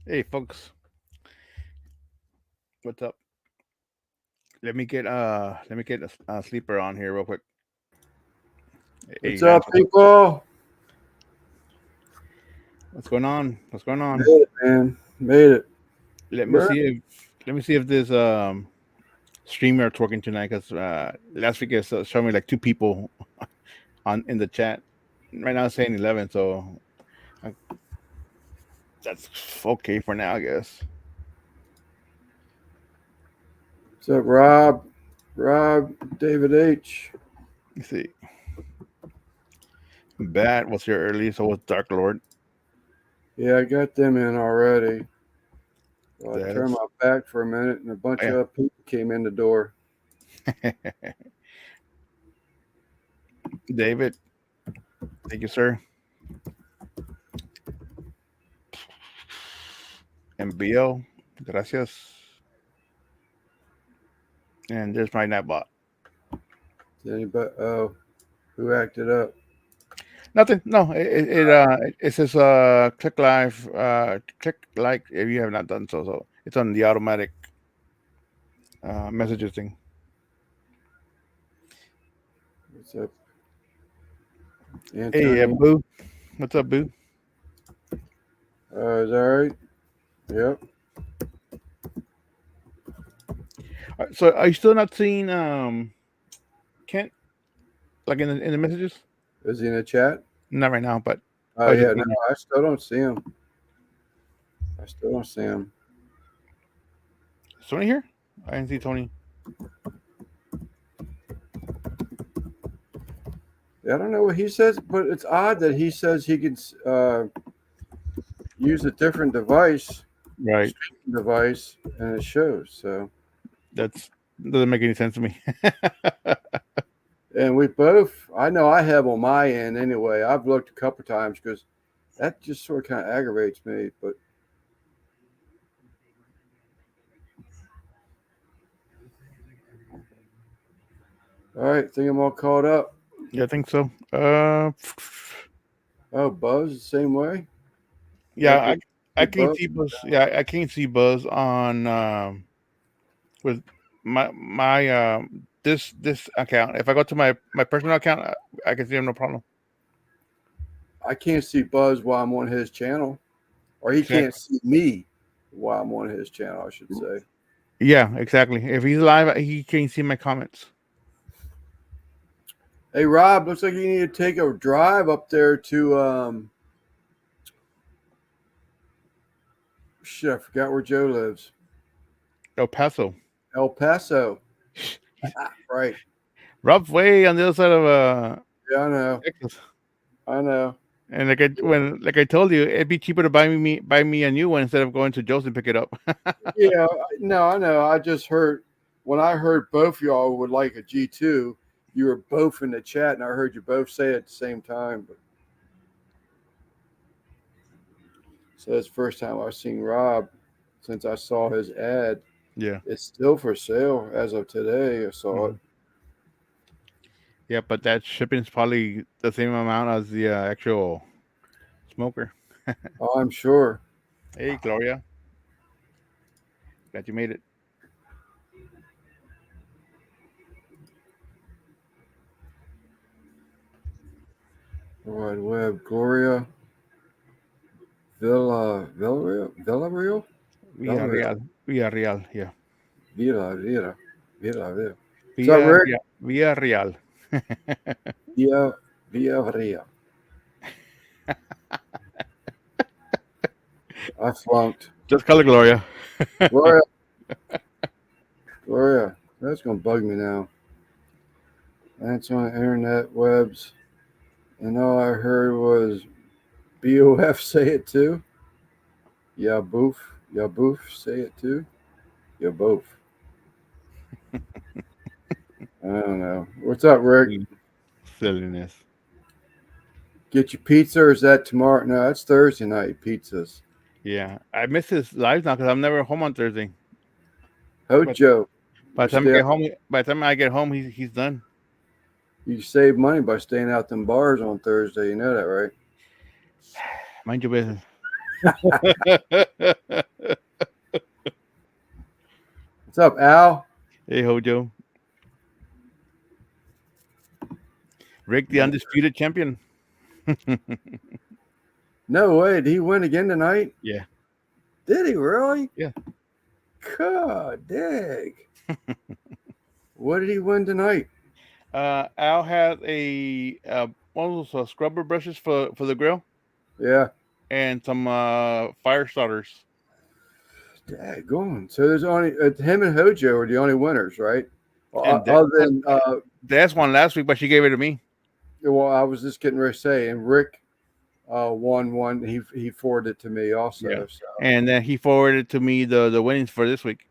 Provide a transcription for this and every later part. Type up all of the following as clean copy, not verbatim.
Hey, folks, what's up? Let me get a sleeper on here real quick. Hey, What's guys, up, people? what's going on? What's going Made on? it, man. Made it. Let me Bruh. see if let me see if this streamer is working tonight. Because last week it showed me like two people on in the chat. Right now it's saying 11, so uh, that's okay for now, I guess. What's up, Rob? Rob, David H. Let's see. Bat was here early, so was Dark Lord. Yeah, I got them in already. Well, I turned That's my back for a minute, and a bunch yeah. of people came in the door. David, thank you, sir. And Bill, gracias. And there's my Nightbot. Anybody? Oh, who acted up? Nothing. No, it says click like if you have not done so. So it's on the automatic messages thing. What's up, Hey, Antonio? Boo, what's up, Boo? Is that right? Yep. So are you still not seeing Kent like in the messages? Is he in the chat? Not right now, but Oh, I was just yeah. No, wondering. I still don't see him. I still don't see him. Is Tony here? I didn't see Tony. Yeah, I don't know what he says, but it's odd that he says he can use a different device, Right. streaming device, and it shows. So, That's doesn't make any sense to me. and we both, I know I have on my end anyway. I've looked a couple times because that just sort of kind of aggravates me. But all right, think I'm all caught up. Yeah, I think so. Oh, Buzz, the same way. Yeah, Can't I see can't Buzz. see Buzz. Yeah, I can't see Buzz on with my this account. If I go to my personal account, I can see him no problem. I can't see Buzz while I'm on his channel, or he can't Exactly. see me while I'm on his channel. I should say. Yeah, exactly. If he's live, he can see my comments. Hey, Rob, looks like you need to take a drive up there to shit. I forgot where Joe lives. El Paso. El Paso. He's Right. rough way on the other side of Yeah, I know. Texas. I know. And like I told you, it'd be cheaper to buy me a new one instead of going to Joe's and pick it up. Yeah, no, I know. I just heard when I heard both y'all would like a G2, you were both in the chat, and I heard you both say it at the same time. But so that's the first time I've seen Rob since I saw his ad. Yeah. It's still for sale as of today. I saw it. Hmm. Yeah, but that shipping is probably the same amount as the actual smoker. Oh, I'm sure. Hey, Gloria, glad you made it. World Wide Web, Gloria, Villarreal, Villarreal, Villarreal, yeah. Villarreal, Villarreal. What's up, Rick? Villarreal. Villarreal. I flunked. Just call it Gloria. Gloria, Gloria. That's gonna bug me now. That's on internet webs, and all I heard was BOF say it too. Yeah, boof. Yeah, boof. Say it too. Yeah, both. I don't know. What's up, Rick? Silliness. Get your pizza, or is that tomorrow? No, that's Thursday night pizzas. Yeah, I miss his live now because I'm never home on Thursday. But Hojo. by Or the time I stay. get home, he's done. You save money by staying out them bars on Thursday. You know that, right? Mind your business. What's up, Al? Hey, Hojo. Rick, the Man. undisputed champion. No way. Did he win again tonight? Yeah, Did he really? yeah. God dang. What did he win tonight? Al had one of those scrubber brushes for the grill Yeah. and some fire starters. Going. So there's only him and Hojo are the only winners, right? And Other than that's one last week, but she gave it to me. well, I was just getting ready to say, and Rick won one. He forwarded it to me Yeah, also. So, and then he forwarded to me the winnings for this week.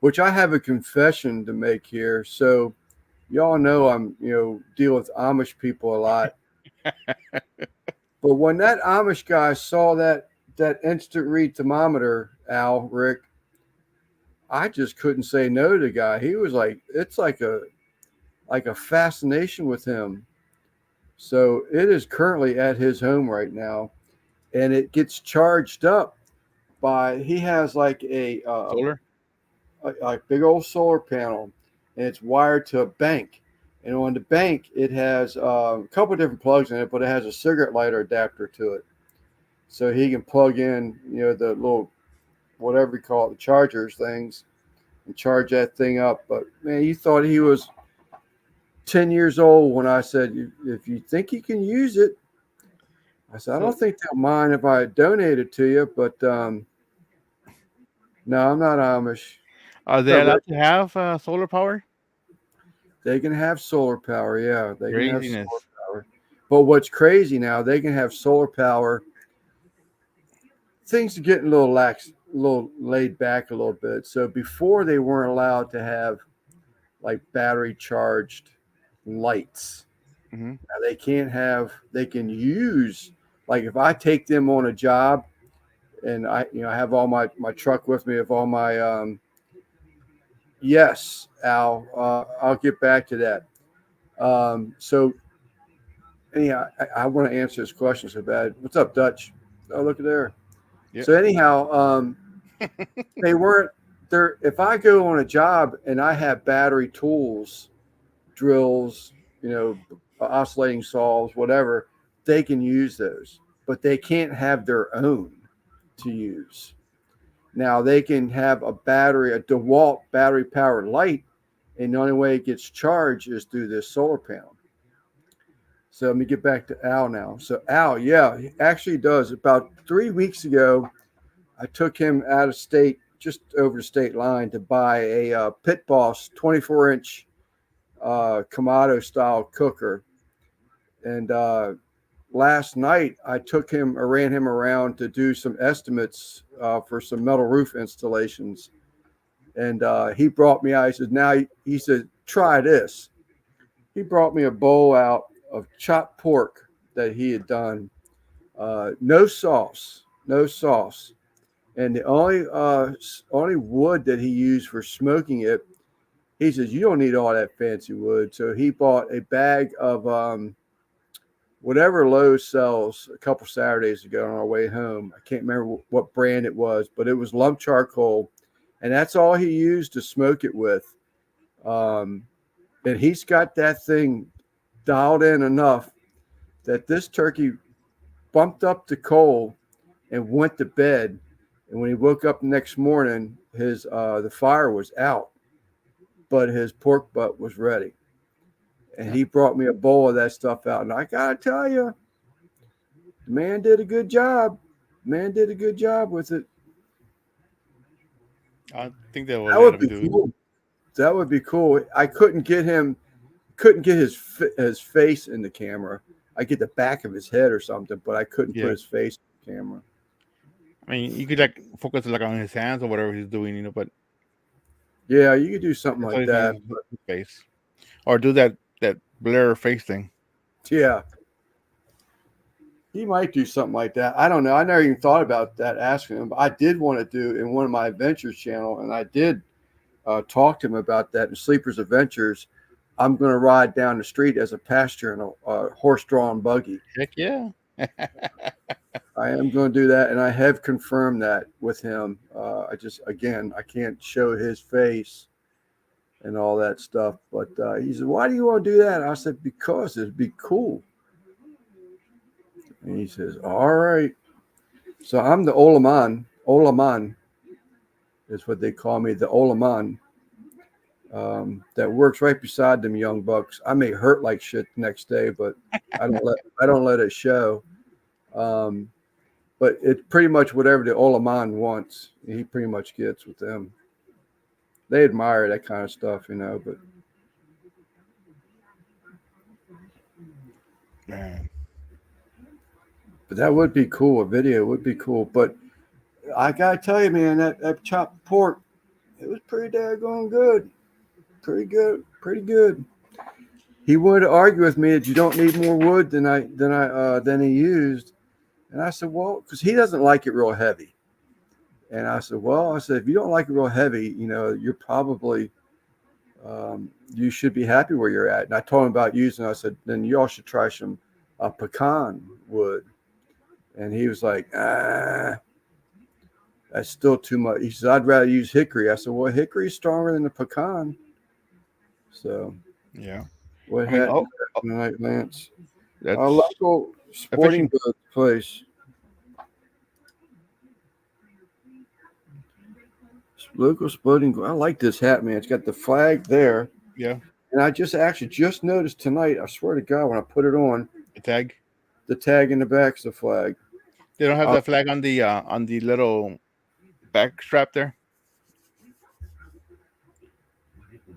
which I have a confession to make here. So y'all know I'm deal with Amish people a lot. But when that Amish guy saw that instant read thermometer, Al, Rick, I just couldn't say no to the guy. He was like, it's like a fascination with him. So it is currently at his home right now, and it gets charged up by he has like Solar. a big old solar panel, and it's wired to a bank. And on the bank, it has a couple of different plugs in it, but it has a cigarette lighter adapter to it, so he can plug in, the little whatever you call it, the chargers things, and charge that thing up. But man, you thought he was 10 years old when I said, if you think you can use it, I said, I So don't think they'll mind if I donate it to you, but no, I'm not Amish. are What's they up, Rick? allowed to have solar power? They can have solar power. Yeah, they can have solar Craziness. power. But what's crazy now, they can have solar power. Things are getting a little lax, a little laid back a little bit. So before they weren't allowed to have like battery charged lights. Hmm. Now they can use, like if I take them on a job and I have all my truck with me of all my, yes, Al, I'll get back to that. So anyhow, I want to answer this question so bad. What's up, Dutch? Oh, look at there. Yeah. So anyhow, they weren't there. If I go on a job and I have battery tools, drills, oscillating saws, whatever, they can use those, but they can't have their own to use. Now they can have a battery, a DeWalt battery powered light, and the only way it gets charged is through this solar panel. So let me get back to Al now. So Al, yeah, he actually does. About 3 weeks ago, I took him out of state, just over the state line, to buy a Pit Boss 24-inch Kamado style cooker. And last night, I took him, I ran him around to do some estimates for some metal roof installations. And he brought me out. He said, now, he said, try this. He brought me a bowl out of chopped pork that he had done. No sauce, no sauce. And the only wood that he used for smoking it, he says, you don't need all that fancy wood. So he bought a bag of whatever Lowe's sells a couple Saturdays ago on our way home. I can't remember what brand it was, but it was lump charcoal, and that's all he used to smoke it with. Um, and he's got that thing dialed in enough that this turkey bumped up the coal and went to bed. And when he woke up the next morning, his the fire was out, but his pork butt was ready. And Yeah. he brought me a bowl of that stuff out. And I gotta tell you, the man did a good job. Man did a good job with it. I think they will That let would him be do it. cool. That would be cool. I couldn't get his face in the camera. I get the back of his head or something, but I couldn't put Yeah. his face in the camera. I mean, you could like focus like on his hands or whatever he's doing, but Yeah, you could do something that's like only thing that. is his face, or do that blur face thing. Yeah, he might do something like that. I don't know. I never even thought about that asking him. But I did want to do in one of my adventures channel, and I did talk to him about that in Sleepers Adventures. I'm going to ride down the street as a passenger in a horse-drawn buggy. Heck yeah. I am going to do that, and I have confirmed that with him. I just, again, I can't show his face and all that stuff. But he said, "Why do you want to do that?" I said, "Because it'd be cool." And he says, "All right." So I'm the Olaman. Olaman is what they call me, the Olaman. That works right beside them young bucks. I may hurt like shit the next day, but I don't let it show. Um, but it's pretty much whatever the Olaman wants, he pretty much gets with them. They admire that kind of stuff, you know. Man. But that would be cool. A video would be cool. But I gotta tell you, man, that chopped pork, it was pretty daggone good. Pretty good. Pretty good. He wanted to argue with me that you don't need more wood than he used, and I said, well, because he doesn't like it real heavy. And I said, well, I said, if you don't like it real heavy, you're probably you should be happy where you're at. And I told him about using. I said, then you all should try some pecan wood. And he was like, that's still too much. He says, I'd rather use hickory. I said, well, hickory is stronger than the pecan. So Yeah. what I mean, happened oh, tonight, Lance? that's Local a sporting fishing. goods place. Local sporting goods. I like this hat, man. It's got the flag there. Yeah. And I just noticed tonight, I swear to God, when I put it on, The tag. the tag in the back is the flag. They don't have Uh, the flag on the little back strap there.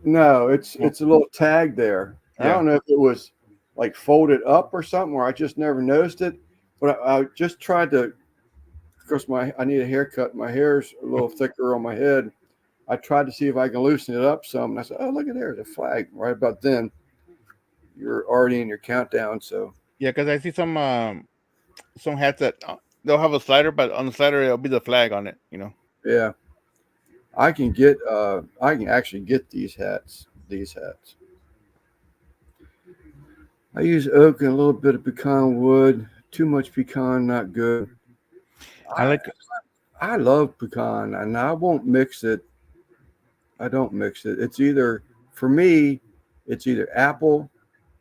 no, it's Well, it's a little tag there. I yeah. don't know if it was like folded up or something, or I just never noticed it. But I just tried to, because I need a haircut. My hair's a little thicker on my head. I tried to see if I can loosen it up some, and I said, "Oh, look at there, the flag." Right about then, you're already in your countdown. So Yeah, because I see some hats that they'll have a slider, but on the slider it'll be the flag on it. You know. yeah, I can actually get these hats. These hats. I use oak and a little bit of pecan wood. Too much pecan, not good. I I like. I love pecan, and I won't mix it. I don't mix it. It's either for me, it's either apple,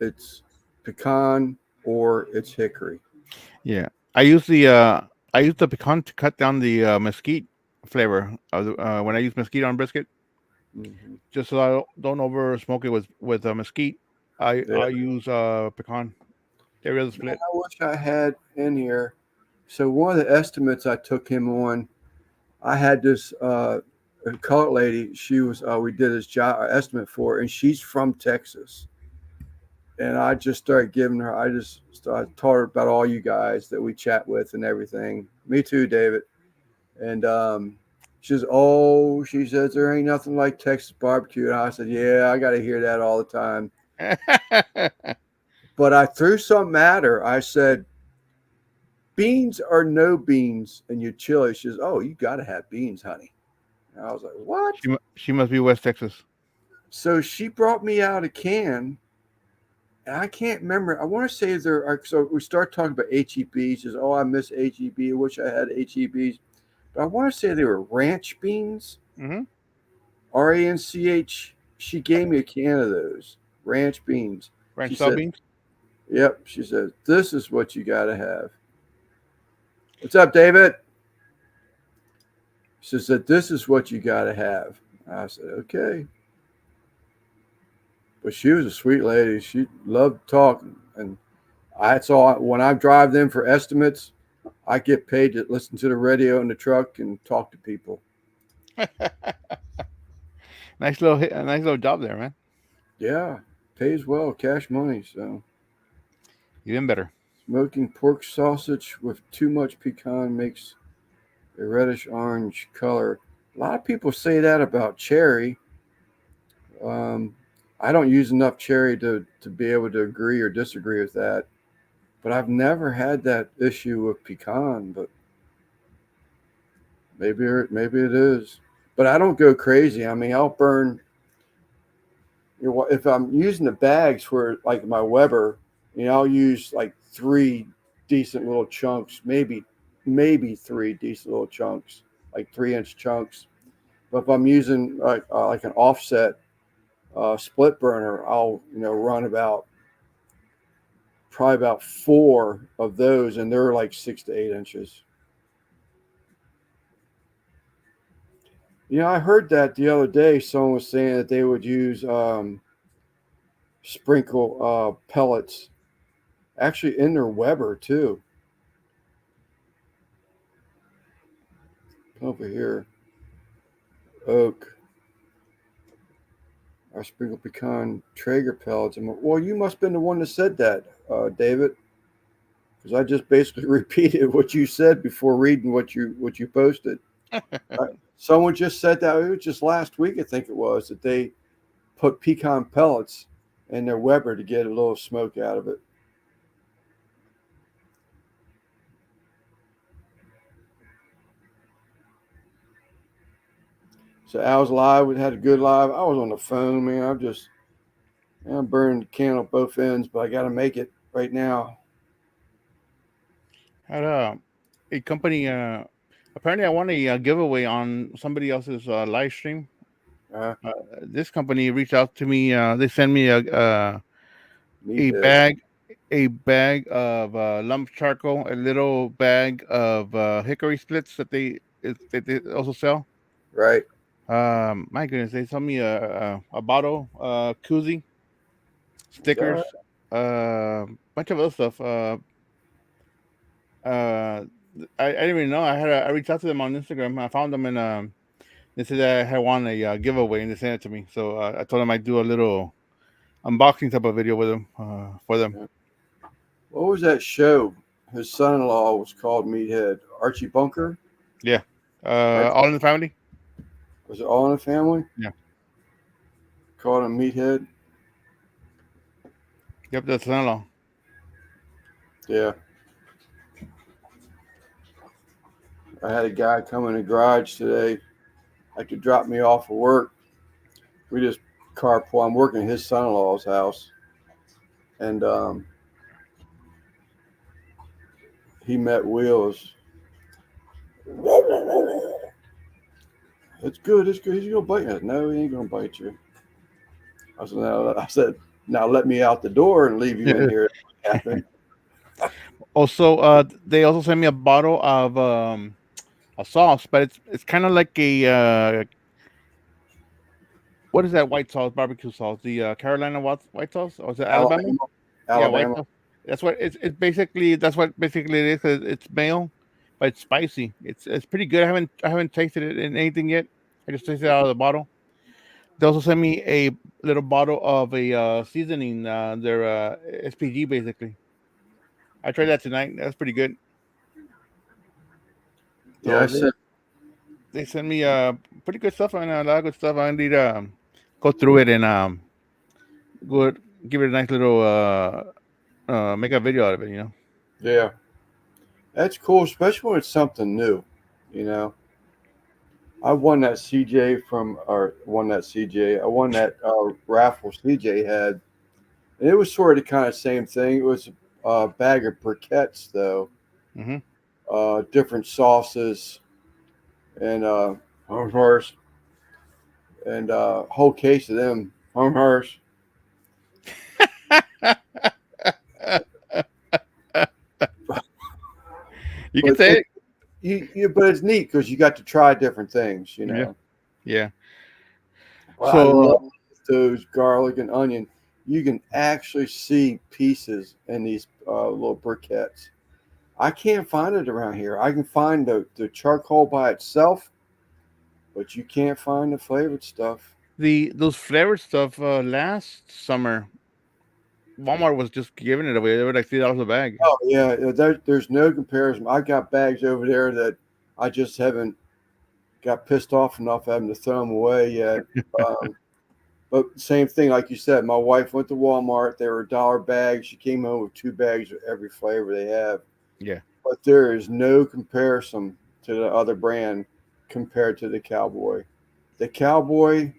it's pecan, or it's hickory. Yeah, I use the pecan to cut down the mesquite flavor when I use mesquite on brisket, Hmm. just so I don't over smoke it with mesquite. I Yeah, I use pecan. There is a split. I wish I had in here. So one of the estimates I took him on, I had this colored lady. She was we did his job estimate for her, and she's from Texas. And I just started giving her. I taught her about all you guys that we chat with and everything. Me too, David. And she says, "Oh," she says, "there ain't nothing like Texas barbecue." And I said, "Yeah, I got to hear that all the time." But I threw something at her. I said, "Beans or no beans in your chili?" She says, "Oh, you got to have beans, honey." And I was like, "What?" she must be West Texas. So she brought me out a can. And I can't remember. I want to say there are. So we start talking about HEBs. She says, "Oh, I miss HEB. I wish I had HEBs." But I want to say they were ranch beans. Hmm. RANCH. She gave me a can of those ranch beans. Ranch She said, soybeans. "Yep." She says, "This is what you got to have." What's up, David? She said, "This is what you got to have." I said, "Okay." But she was a sweet lady. She loved talking, and I saw when I drive them for estimates, I get paid to listen to the radio in the truck and talk to people. A nice little job there, man. Yeah, pays well, cash money. So Even better. smoking pork sausage with too much pecan makes a reddish orange color. A lot of people say that about cherry. Um, I don't use enough cherry to be able to agree or disagree with that. But I've never had that issue with pecan. But maybe it is. But I don't go crazy. I mean, I'll burn. If I'm using the bags for like my Weber, I'll use like three decent little chunks, maybe maybe three decent little chunks, like 3 inch chunks. But if I'm using like an offset split burner, I'll run about probably about four of those, and they're like 6 to 8 inches. I heard that the other day. Someone was saying that they would use sprinkle pellets actually in their Weber too. Over here, oak. I sprinkle pecan Traeger pellets. Well, you must have been the one that said that, David, because I just basically repeated what you said before reading what you posted. Uh, Someone just said that it was just last week, I think it was, that they put pecan pellets in their Weber to get a little smoke out of it. So I was live. We had a good live. I was on the phone, man. I'm burning the candle at both ends, but I got to make it right now. Had a company. Apparently, I won a giveaway on somebody else's live stream. Uh, Uh, this company reached out to me. They sent me a Meathead, bag, a bag of lump charcoal, a little bag of hickory splits that they also sell. right? My goodness, they sent me a bottle, koozie, Is that right? stickers, bunch of other stuff. Uh, I didn't even know. I reached out to them on Instagram. I found them and they said that I had won a giveaway and they sent it to me. So I told them I'd do a little unboxing type of video with them for them. Yeah. What was that show? His son-in-law was called Meathead. Archie Bunker, Yeah. right? All in the family. Was it All in the Family? Yeah. Called him Meathead. Yep, that's not long. Yeah. I had a guy come in the garage today. Like to drop me off of work. We just carpool. I'm working at his son-in-law's house, and he met Wheels. It's good. It's good. He's gonna bite you. No, he ain't gonna bite you. I said, no. I said, now let me out the door and leave you in here. Happened. Also, they also sent me a bottle of a sauce, but it's kind of like a what is that white sauce, barbecue sauce? The Carolina white sauce, or is it Alabama? Alabama. Yeah, white Alabama. sauce. That's what it's basically. That's what basically it is. 'Cause it's mayo, but it's spicy. It's pretty good. I haven't tasted it in anything yet. I just tasted it out of the bottle. They also sent me a little bottle of a seasoning. Their SPG basically. I tried that tonight. That's pretty good. Yeah, I So said, they sent me pretty good stuff and a lot of good stuff. I need to go through it and good give it a nice little make a video out of it. You know. yeah, that's cool, especially when it's something new. You know, I won that CJ from, or won that CJ. I won that raffle CJ had, and it was sort of the kind of same thing. It was a bag of briquettes, though, Hmm. different sauces, and hers, and a whole case of them hers. You can But say it. but it's neat because you got to try different things. Yeah. Yeah. But I So love those garlic and onion. You can actually see pieces in these little briquettes. I can't find it around here. I can find the charcoal by itself, but you can't find the flavored stuff. the those flavored stuff last summer, Walmart was just giving it away. They were like $3 a bag. Oh yeah, there's no comparison. I got bags over there that I just haven't got pissed off enough having to throw them away yet. Um, but same thing, like you said, my wife went to Walmart. They were dollar bags. She came home with 2 bags of every flavor they have. Yeah. But there is no comparison to the other brand compared to the Cowboy. The Cowboy,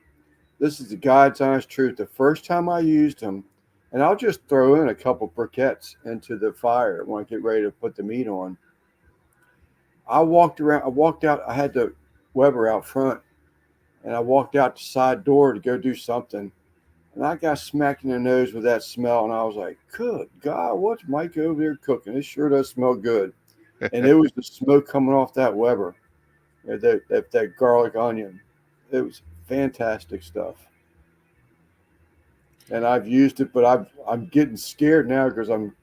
this is the God's honest truth. The first time I used them, and I'll just throw in a couple briquettes into the fire when I get ready to put the meat on. I walked around. I walked out. I had the Weber out front, and I walked out the side door to go do something, and I got smacked in the nose with that smell, and I was like, "Good God, what's Mike over there cooking? It sure does smell good." And it was the smoke coming off that Weber, that garlic onion. It was fantastic stuff, and I've used it, but I'm getting scared now because I'm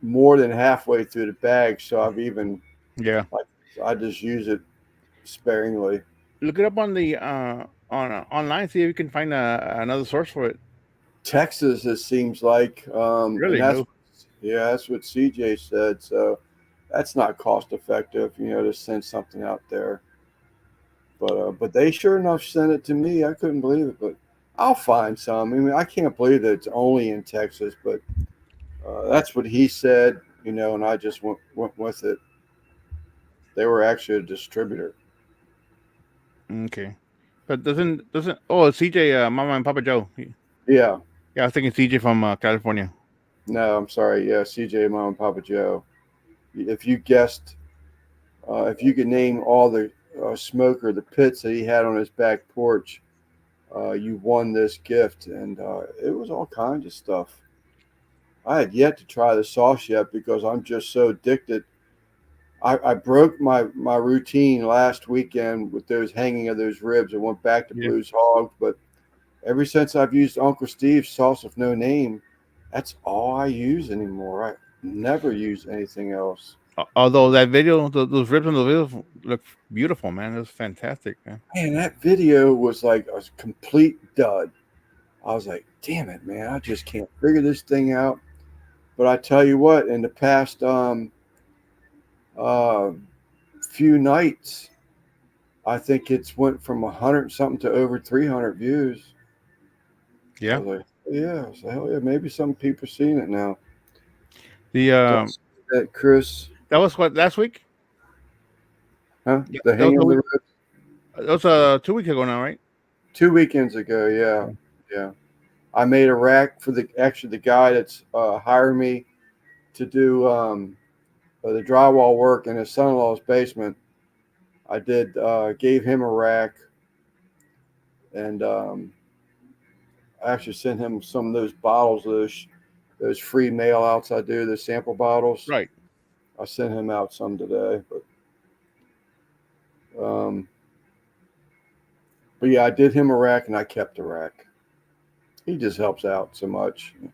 more than halfway through the bag, so I've even Yeah. like I just use it sparingly. Look it up on the online. See if you can find another source for it. Texas, it seems like, and Really? that's No. yeah, that's what CJ said. So that's not cost effective, to send something out there. But they sure enough sent it to me. I couldn't believe it, but I'll find some. I mean, I can't believe that it's only in Texas, but that's what he said, and I just went with it. They were actually a distributor. Okay. But doesn't oh CJ Mama and Papa Joe. Yeah, Yeah, I was thinking CJ from California. no, I'm sorry. Yeah, CJ, Mom, and Papa Joe. If you guessed, if you could name all the smoker, the pits that he had on his back porch, you won this gift, and it was all kinds of stuff. I had yet to try the sauce yet because I'm just so addicted. I broke my routine last weekend with those hanging of those ribs. I went back to Yeah. Blues Hog, but ever since I've used Uncle Steve's sauce with no name, that's all I use anymore. I never use anything else. Although that video, those ribs on the video look beautiful, man. It was fantastic, man. Man, that video was like a complete dud. I was like, damn it, man, I just can't figure this thing out. But I tell you what, in the past uh, few nights, I think it's went from 100 something to over 300 views. I Yeah. was like, yeah, so hell yeah, maybe some people are seeing it now. The Did I say that, Chris? that was what last week. Huh? Yeah, The that was hanging a of the week. ribs? That was 2 weeks ago now, right? 2 weekends ago, yeah, Yeah. yeah. I made a rack for the guy that's hiring me to do the drywall work in his son-in-law's basement. I did gave him a rack, and I actually sent him some of those bottles, those free mail outs I do, the sample bottles. Right. I sent him out some today, um, but yeah, I did him a rack and I kept the rack. He just helps out so much, and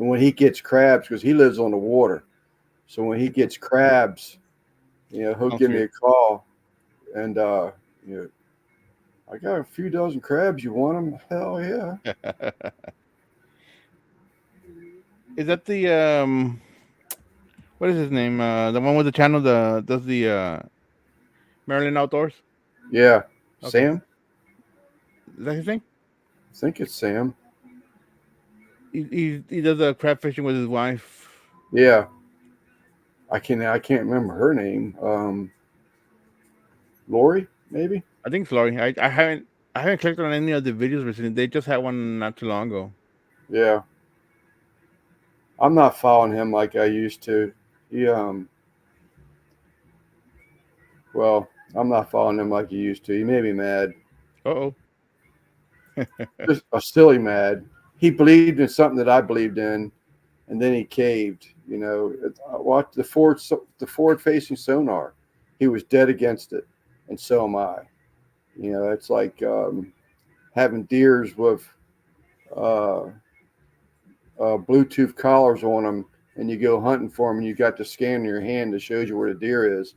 when he gets crabs, because he lives on the water, so when he gets crabs, he'll Sounds give me good. a call, and you know, I got a few dozen crabs. You want them? Hell yeah. Is that the what is his name? The one with the channel the does the Maryland Outdoors. Yeah, Okay, Sam. is that his name? I think it's Sam. He does crab fishing with his wife. Yeah, I can't remember her name. Lori, maybe. I think it's Lori. I haven't clicked on any of the videos recently. They just had one not too long ago. Yeah, I'm not following him like I used to. He well, I'm not following him like he used to. He made me mad, Uh oh. just a silly mad. He believed in something that I believed in, and then he caved. I watched the forward facing sonar. He was dead against it, and so am I. It's like having deers with uh, Bluetooth collars on them, and you go hunting for them, and you got the scan in your hand that shows you where the deer is.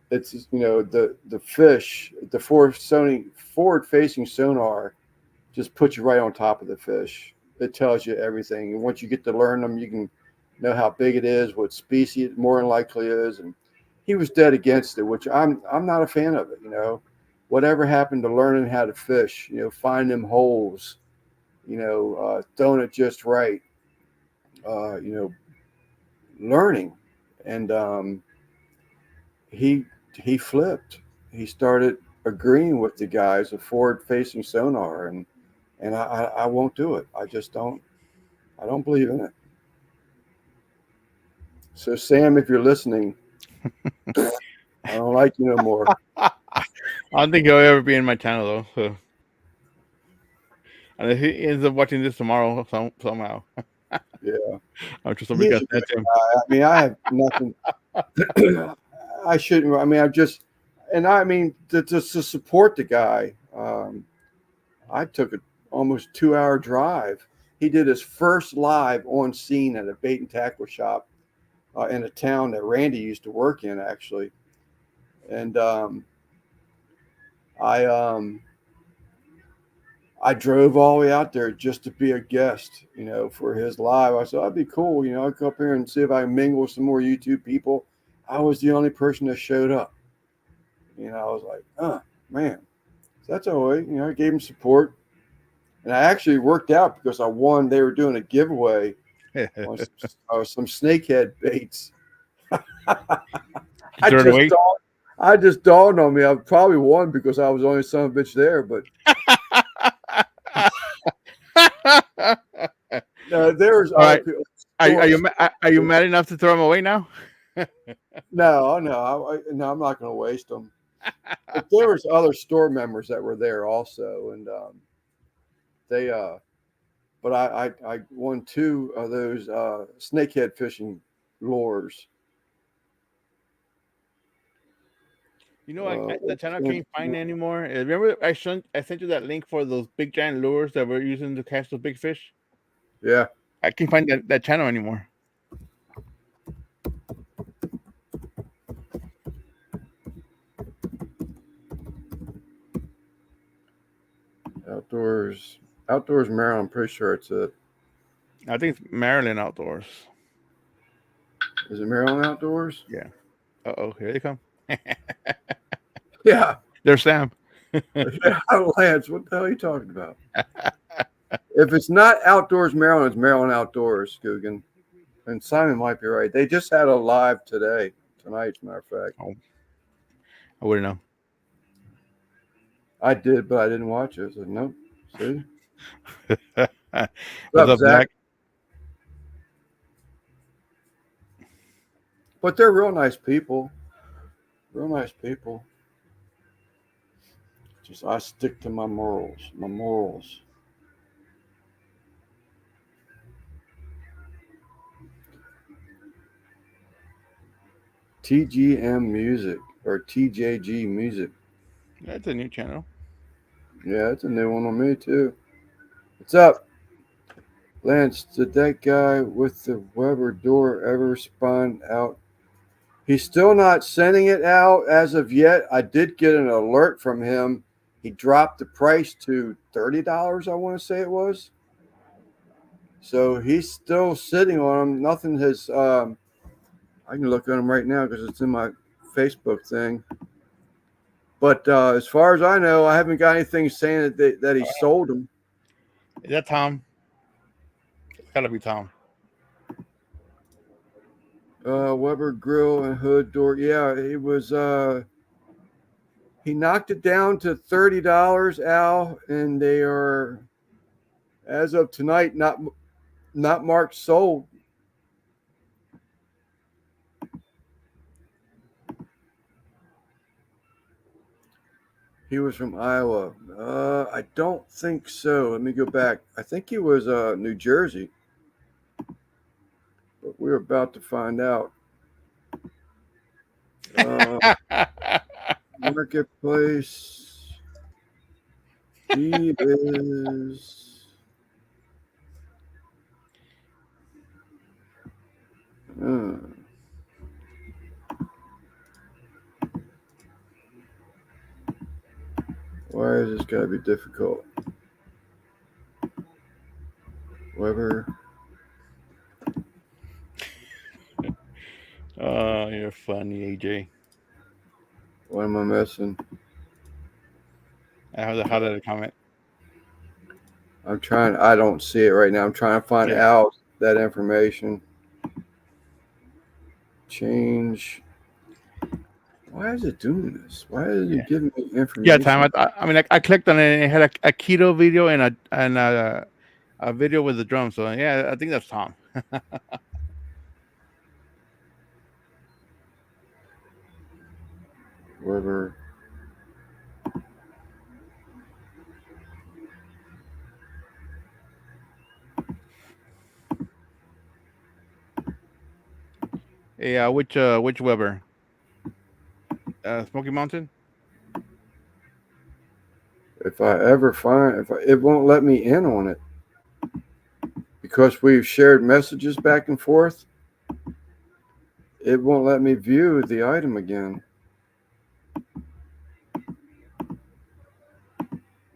It's the fish, the forward facing sonar just puts you right on top of the fish. It tells you everything, and once you get to learn them, you can know how big it is, what species it more than likely is, and he was dead against it, which I'm not a fan of it. Whatever happened to learning how to fish? Find them holes. Throwing it just right. Uh, you know, learning, and he he flipped. He started agreeing with the guys of forward facing sonar, and I won't do it. I just don't. I don't believe in it. So Sam, if you're listening, I don't like you no more. I don't think he'll ever be in my channel though. So, and if he ends up watching this tomorrow somehow, Yeah, I'm just he is because a that's great him. guy. I mean, I have nothing. I shouldn't. I mean, I mean, to support the guy, I took a almost 2 hour drive. He did his first live on scene at a bait and tackle shop in a town that Randy used to work in, actually. And I I drove all the way out there just to be a guest, for his live. I said, that'd be cool. I'll come up here and see if I can mingle with some more YouTube people. I was the only person that showed up. I was like, man, so that's all right. I gave him support. And I actually worked out because I won. They were doing a giveaway on some snakehead baits. He I threw it just away. dawned, I just dawned on me. I probably won because I was the only son of a bitch there. But there was All other right. people. Are you mad enough to throw him away now? No, no, I'm not going to waste them. But there was other store members that were there also, and they. But I won two of those snakehead fishing lures. The channel I can't find anymore. Remember, I sent you that link for those big giant lures that we're using to catch those big fish. Yeah, I can't find that channel anymore. outdoors Maryland. I'm pretty sure it's it. I think it's Maryland Outdoors. Is it Maryland Outdoors? Yeah. Oh, here they come. Yeah. There's Sam. Yeah, Lance, what the hell are you talking about? If it's not Outdoors Maryland, it's Maryland Outdoors, Guggen. And Simon might be right. They just had a live tonight, as a matter of fact. Oh, I wouldn't know. I did, but I didn't watch it. I said, nope. See? What's What's up, up, Zach? Zach? But they're real nice people. Real nice people. Just I stick to my morals. My morals. TGM Music or TJG Music. That's a new channel. Yeah, it's a new one on me too. What's up, Lance? Did that guy with the Weber door ever spawn out? He's still not sending it out as of yet. I did get an alert from him. He dropped the price to $30, I want to say it was. So he's still sitting on them. Nothing has. I can look at him right now because it's in my Facebook thing. But as far as I know, I haven't got anything saying that he sold them. Is that Tom? It's gotta be Tom. Weber grill and hood door. Yeah, it was. He knocked it down to $30, Al, and they are, as of tonight, not marked sold. He was from Iowa. I don't think so. Let me go back. I think he was New Jersey, but we're about to find out. Marketplace. He is. Uh, why is this got to be difficult? Weber. Oh, you're funny, AJ. What am I missing? How did it comment? I'm trying. I don't see it right now. I'm trying to find Yeah. out that information. Change. Why is it doing this? Why is Yeah. it giving me Yeah, Tom. information? I mean, I clicked on it and it had a keto video and a video with the drum. So yeah, I think that's Tom. Weber. Hey, which Weber? Smoky Mountain. If I ever find, if I, it won't let me in on it because we've shared messages back and forth. It won't let me view the item again,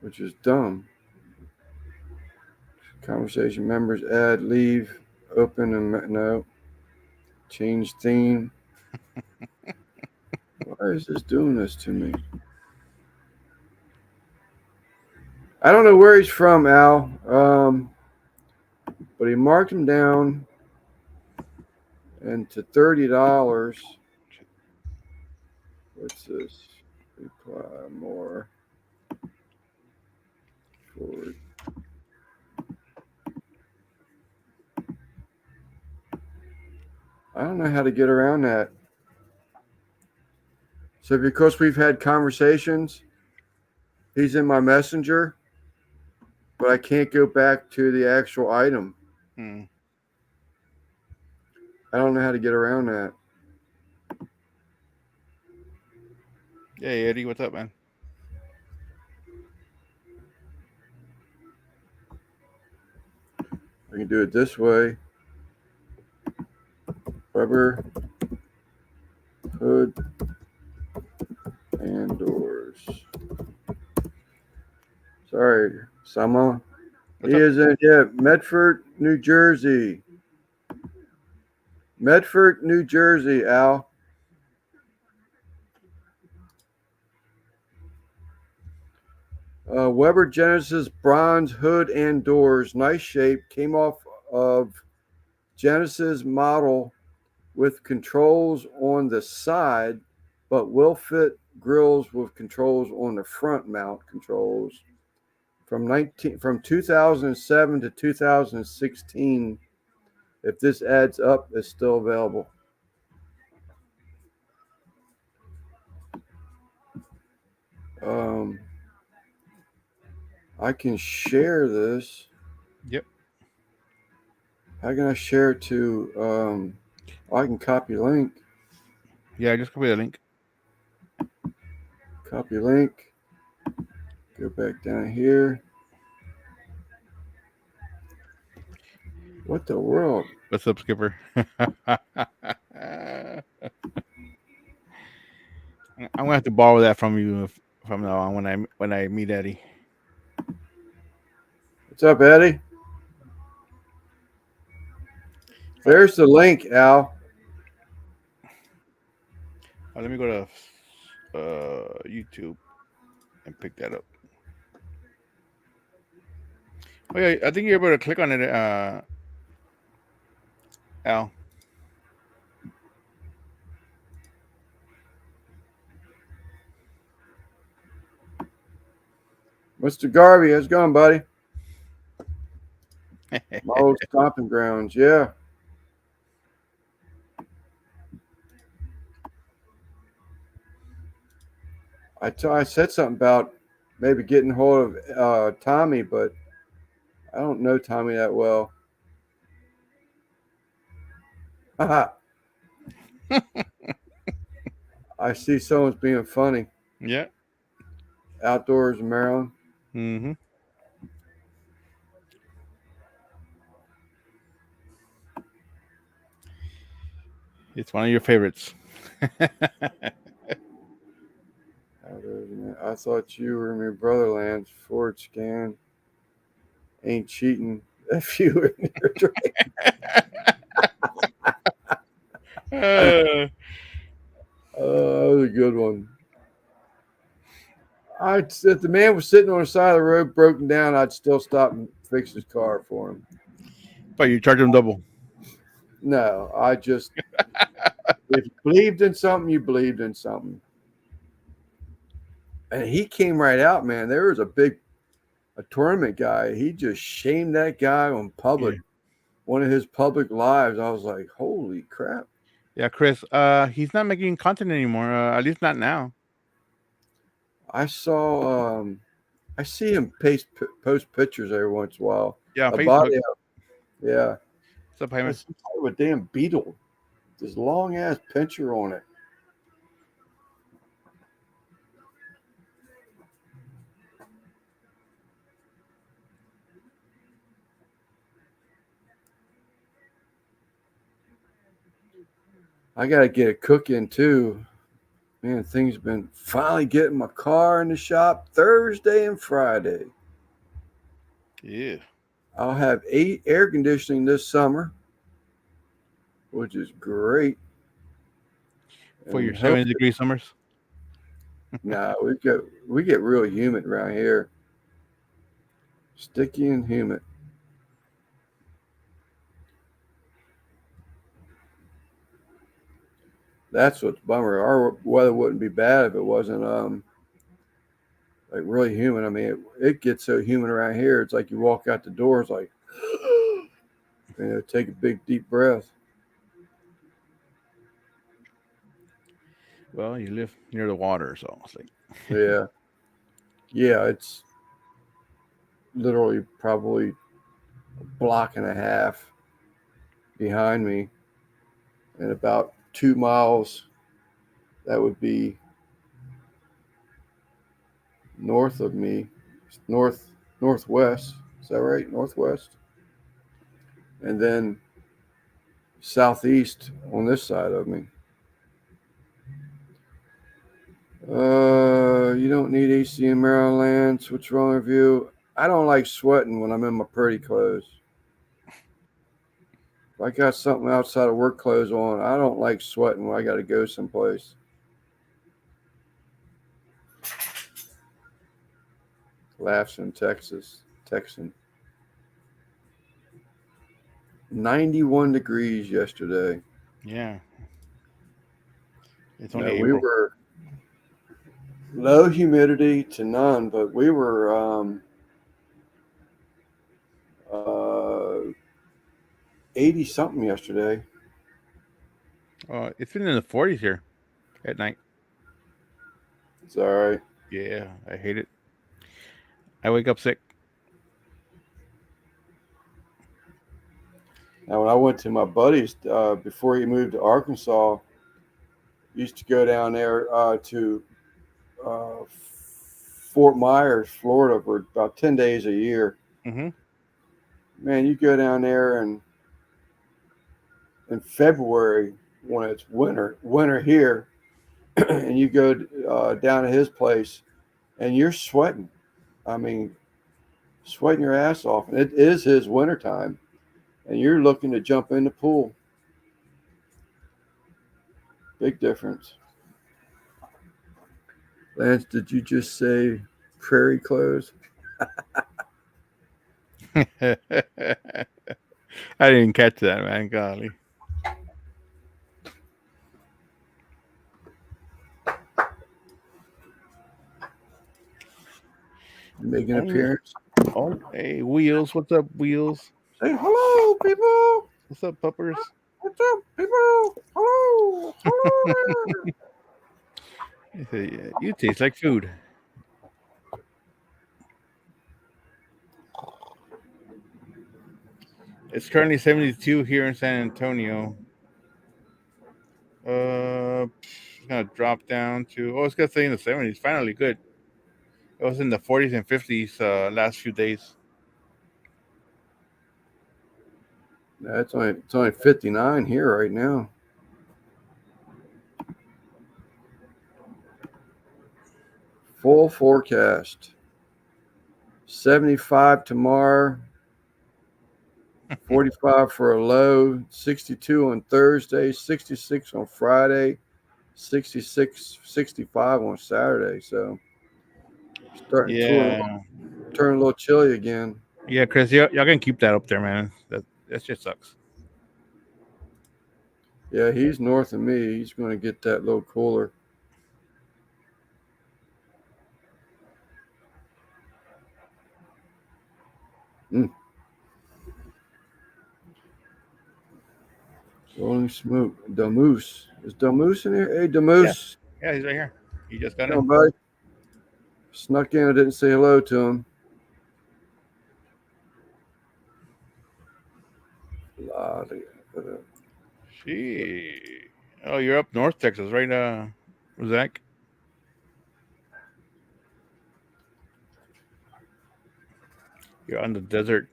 which is dumb. Conversation members add, leave, open, and no. Change theme. Why is this doing this to me? I don't know where he's from, Al, but he marked him down and to $30. What's this? Reply more. Forward. I don't know how to get around that. So because we've had conversations, he's in my messenger, but I can't go back to the actual item. Hmm. I don't know how to get around that. Hey, Eddie, what's up, man? I can do it this way. Rubber, hood, and doors. Sorry, Sama. He What's up? is in Medford, New Jersey. Medford, New Jersey, Al. Weber Genesis bronze hood and doors. Nice shape. Came off of Genesis model with controls on the side, but will fit grills with controls on the front mount controls. From 2007 to 2016. If this adds up, it's still available. Um, I can share this. Yep. How can I share it to? I can copy link. Yeah, just copy the link. Copy link. Go back down here. What the world? What's up, Skipper? I'm gonna have to borrow that from you from now on when I meet Eddie. What's up, Eddie? All right, There's the link, Al. let me go to YouTube and pick that up. Oh yeah, I think you're able to click on it, Al. Mr. Garvey, how's it going, buddy? My old stomping grounds. Yeah. I said something about maybe getting hold of Tommy, but I don't know Tommy that well. Haha. I see someone's being funny. Yeah. Outdoors in Maryland. Mm-hmm. It's one of your favorites. I thought you were in your brotherland's Ford scan. Ain't cheating if you were in your drink. Uh, Oh, that was a good one. If the man was sitting on the side of the road broken down, I'd still stop and fix his car for him. but you charge them double. No, I just if you believed in something, you believed in something. And he came right out, man. There was a tournament guy. He just shamed that guy on Yeah. public, one of his public lives. I was like, holy crap. Yeah, Chris. He's not making content anymore. At least not now. I saw. I see him post pictures every once in a while. Yeah, on A Facebook. body. Yeah, What's up, Hyman? that's some type of a damn beetle. This long ass pincher on it. I gotta get a cook in too. Man, things been finally getting my car in the shop Thursday and Friday. Yeah. I'll have 8 air conditioning this summer, which is great. For your And 70-degree summers. nah, we get real humid around here, sticky and humid. That's what's bummer. Our weather wouldn't be bad if it wasn't like really humid. I mean, it gets so humid around here. It's like you walk out the door, it's like take a big deep breath. Well, you live near the water, so it's like, Yeah, yeah. It's literally probably a block and a half behind me, and about 2 miles that would be north of me, north northwest. Is that right? Northwest, and then southeast on this side of me. You don't need AC in Maryland. What's wrong with you? I don't like sweating when I'm in my pretty clothes. If I got something outside of work clothes on, I don't like sweating when I got to go someplace. Laughs in Texas, Texan. 91 degrees yesterday. yeah, it's only Now we April. were low humidity to none, but we were 80 something yesterday. It's been in the 40s here at night. It's all right. Yeah, I hate it. I wake up sick. Now when I went to my buddy's before he moved to Arkansas, used to go down there to uh, Fort Myers, Florida, for about 10 days a year. Mm-hmm. Man, you go down there and in February when it's winter here, and you go down to his place and you're sweating. I mean, sweating your ass off. And it is his winter time, and you're looking to jump in the pool. Big difference. Lance, did you just say prairie clothes? I didn't catch that, man. Golly. Make an Oh, appearance. hey, Wheels. What's up, Wheels? Say hello, people. What's up, puppers? What's up, people? Hello, hello there. He said, "Yeah, you taste like food." It's currently 72 here in San Antonio. It's gonna drop down to, it's gonna stay in the 70s. Finally, good. It was in the 40s and 50s last few days. No, it's only 59 here right now. Full forecast. 75 tomorrow, 45 for a low, 62 on Thursday, 66 on Friday, 66, 65 on Saturday. So starting to Yeah, turn a little chilly again. yeah, Chris, y'all can keep that up there, man. That just sucks. Yeah, he's north of me. He's going to get that little cooler. Mm, rolling smoke. Damoose. Is Damoose in here? Hey, Yeah, Damoose. yeah, he's right here. He just got Come in. on, buddy. Snuck in. I didn't say hello to him. La, She. Oh, you're up North Texas, right? Zach. You're on the desert.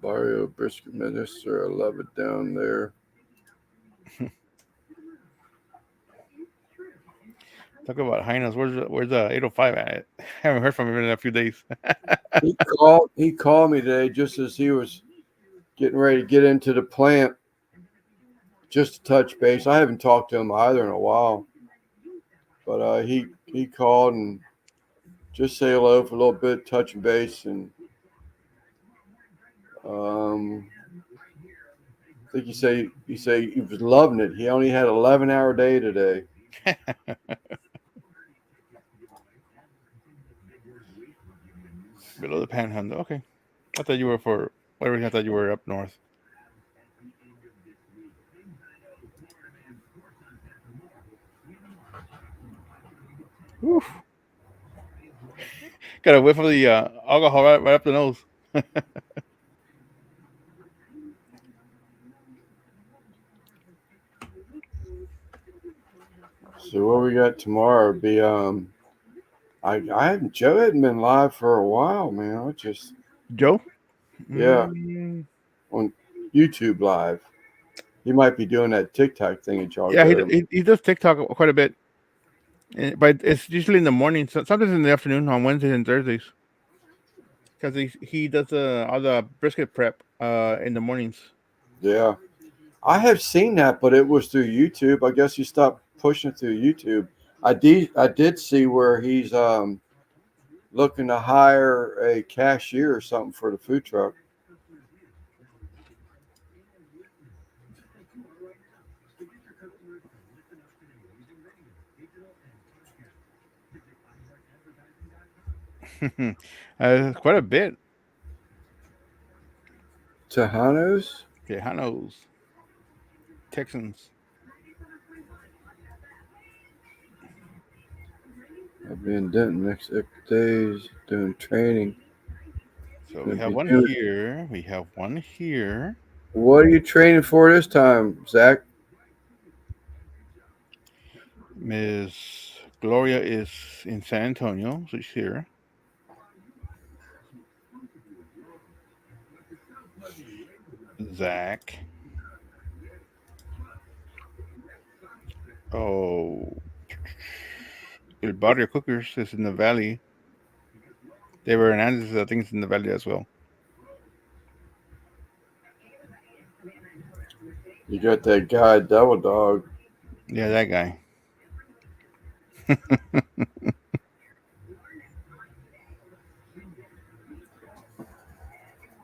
Barrio Brisket Minister. I love it down there. Talk about Highness. Where's the 805 at? I haven't heard from him in a few days. He called me today just as he was getting ready to get into the plant, just to touch base. I haven't talked to him either in a while, but he called and just say hello for a little bit, touching base, and I think he say he was loving it. He only had 11-hour day today. Below the Panhandle. Okay. I thought you were for whatever reason. I thought you were up north. Oof. Got a whiff of the alcohol right up the nose. So what we got tomorrow will be I hadn't Joe hadn't been live for a while, man. I just Joe. yeah Mm, on YouTube live. He might be doing that TikTok thing that y'all yeah, got him. he does TikTok quite a bit, but it's usually in the morning. Sometimes in the afternoon on Wednesdays and Thursdays, because he does all the brisket prep in the mornings. Yeah, I have seen that, but it was through YouTube. I guess he stopped pushing through YouTube. I did see where he's looking to hire a cashier or something for the food truck. Quite a bit. Tejanos. Tejanos, Texans. I'll be in Denton next 6 days doing training. So we Gonna have be one doing. here. We have one here. What are you training for this time, Zach? Miss Gloria is in San Antonio, so she's here. Zach. Oh, El Barrio Cookers is in the valley. They were in Andes, I think it's in the valley as well. You got that guy, Devil Dog. Yeah, that guy.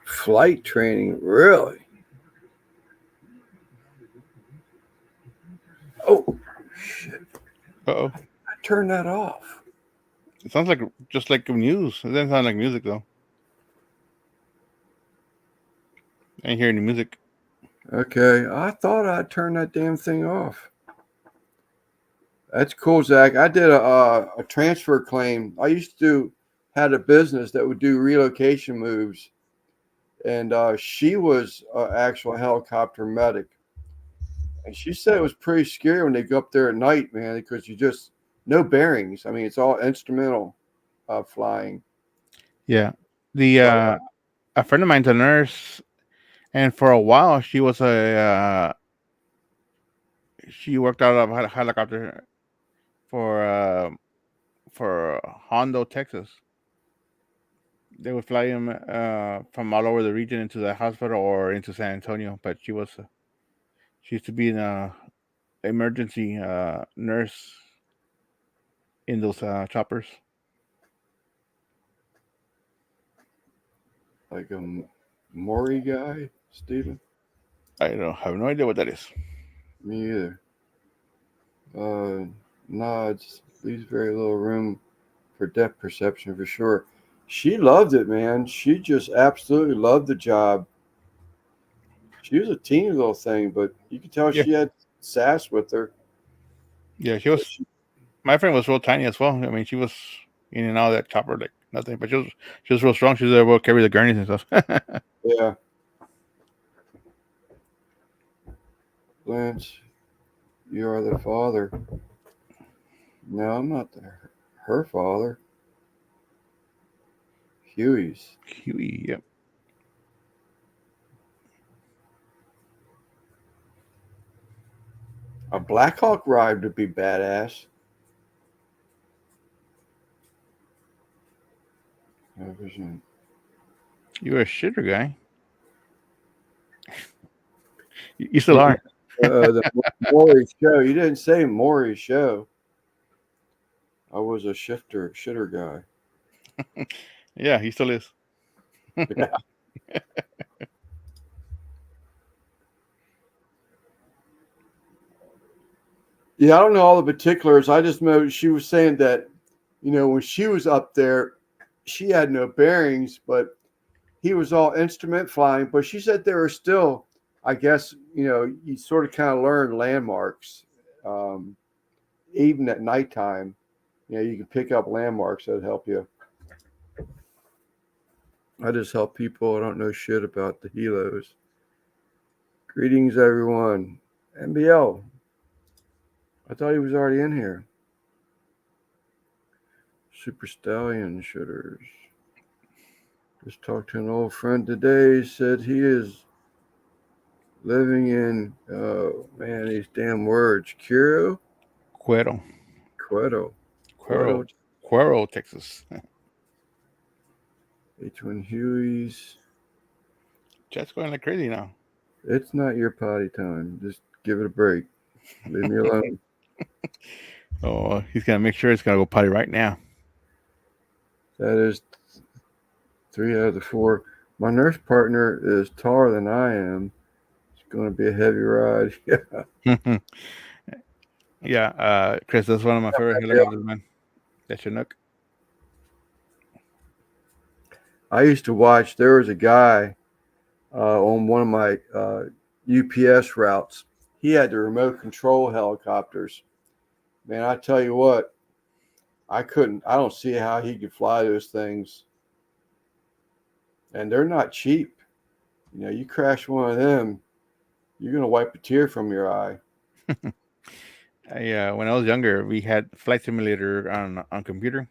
Flight training, really? Oh, shit. Uh oh. I turned that off. It sounds like just like news. It doesn't sound like music though. I ain't hear any music. Okay, I thought I turned that damn thing off. That's cool, Zach. I did a transfer claim. I used to had a business that would do relocation moves, and she was an actual helicopter medic. And she said it was pretty scary when they go up there at night, man, because you just no bearings. I mean, it's all instrumental flying. Yeah. The But a friend of mine's a nurse, and for a while she worked out of a helicopter for uh, for Hondo, Texas. They would fly him from all over the region into the hospital or into San Antonio. But she used to be an emergency nurse in those choppers. like a Maury guy, Steven? I don't have no idea what that is. Me either. Uh, Nods leaves very little room for depth perception for sure. She loved it, man. She just absolutely loved the job. She was a teeny little thing, but you could tell Yeah, she had sass with her. yeah. She was. She, My friend was real tiny as well. I mean, she was in and out of that chopper like nothing, but she was real strong. She was able to carry the gurneys and stuff. yeah, Lance, you are the father. No, I'm not her father. Huey's. Huey. Yep. A Blackhawk ride would be badass. Television. You're a shitter guy. You still are. The Maury show. You didn't say Maury show. I was a shitter guy. Yeah, he still is. Yeah. Yeah, I don't know all the particulars. I just know she was saying that, when she was up there, she had no bearings, but he was all instrument flying. But she said there were still, I guess, you sort of kind of learn landmarks, um, even at nighttime. You can pick up landmarks that help you. I just help people. I don't know shit about the helos. Greetings, everyone. MBL. I thought he was already in here. Super Stallion shitters. Just talked to an old friend today. Said he is living in, oh man, these damn words. Cuero? Cuero, Cuero. Cuero, Cuero. Cuero, Texas. H1 Huey's. Chat's going like crazy now. It's not your potty time. Just give it a break. Leave me alone. Oh, he's gonna make sure it's gonna go potty right now. That is 3 out of the 4. My nurse partner is taller than I am. It's going to be a heavy ride. Yeah. Yeah, Chris, that's one of my favorite helicopters, man. That Chinook. I used to watch, there was a guy on one of my UPS routes. He had the remote control helicopters. Man, I tell you what, I don't see how he could fly those things. And they're not cheap. You crash one of them, you're going to wipe a tear from your eye. When I was younger, we had flight simulator on computer,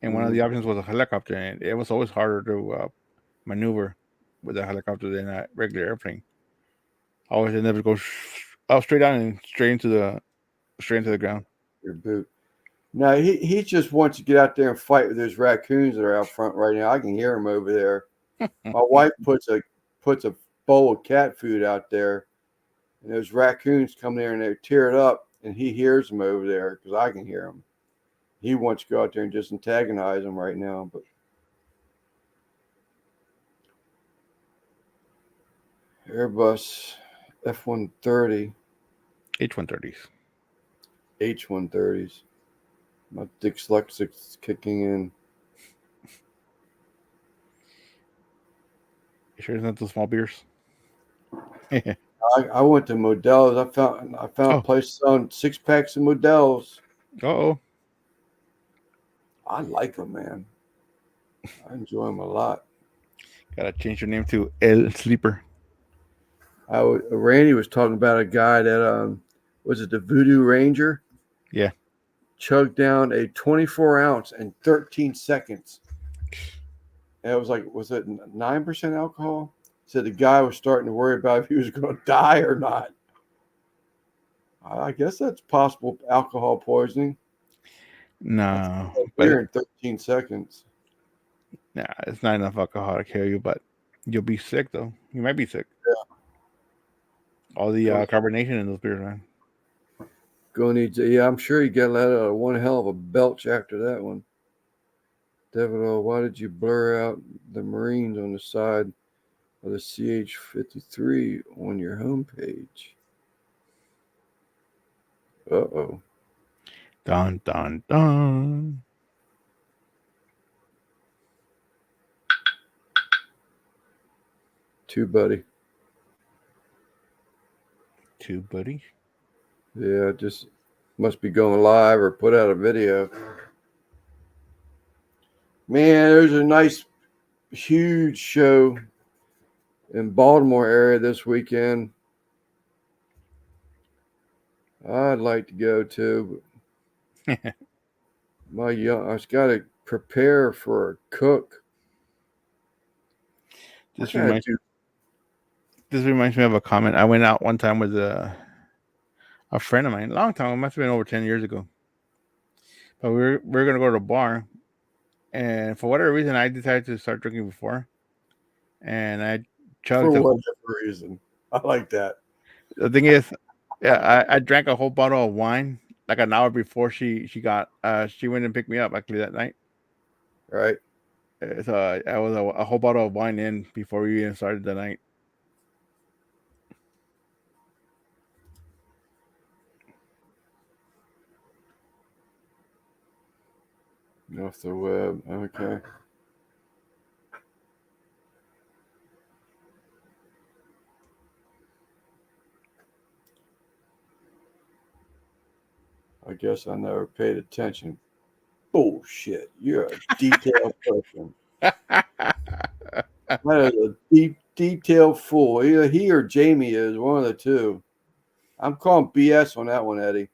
and one of Mm, the options was a helicopter, and it was always harder to maneuver with a helicopter than a regular airplane. Always ended up go up straight down and straight into the ground. your boot. No, he just wants to get out there and fight with those raccoons that are out front right now. I can hear him over there. My wife puts a bowl of cat food out there, and those raccoons come there and they tear it up, and he hears them over there because I can hear them. He wants to go out there and just antagonize them right now. But Airbus F-130, H-130s. H-130s. My dyslexics kicking in. You sure it's not the small beers? I went to Modell's. I found a Oh, place selling 6 packs of Modell's. oh, I like them, man. I enjoy them a lot. gotta change your name to El Sleeper. Randy was talking about a guy that was it the Voodoo Ranger Yeah, chugged down a 24 ounce in 13 seconds. And it was like, was it 9% alcohol? Said the guy was starting to worry about if he was going to die or not. I guess that's possible alcohol poisoning. That's no, beer but in 13 seconds. nah, it's not enough alcohol to kill you. But you'll be sick though. You might be sick. All the Go, carbonation in those beers, man. go need to, yeah, I'm sure he got one hell of a belch after that one. David, why did you blur out the Marines on the side of the CH-53 on your homepage? Uh-oh. Dun dun dun. Two, buddy. YouTube, buddy. Yeah, just must be going live or put out a video. Man, there's a nice, huge show in Baltimore area this weekend. I'd like to go to, but I've got to prepare for a cook. I This gotta reminds do this reminds me of a comment. I went out one time with a friend of mine, a long time. It must have been over 10 years ago. But we were gonna go to a bar, and for whatever reason, I decided to start drinking before, and I for chugged the whole. whatever reason. I like that. The thing is, yeah, I drank a whole bottle of wine like an hour before she went and picked me up actually that night. Right? So I was a whole bottle of wine in before we even started the night. Off the web. Okay. I guess I never paid attention. Bullshit. You're a detailed person. That is a detailed fool. Either he or Jamie is one of the two. I'm calling BS on that one, Eddie.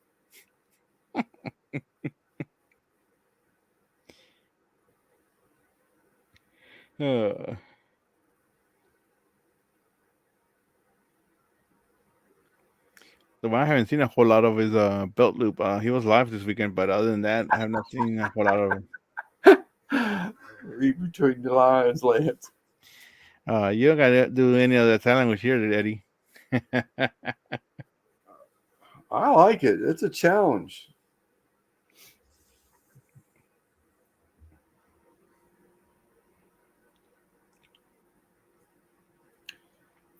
Uh, the one I haven't seen a whole lot of is Belt Loop. He was live this weekend, but other than that, I have not seen a whole lot of him. Read between the lines, Lance. You don't gotta do any of that sign language here, Eddie. I like it. It's a challenge.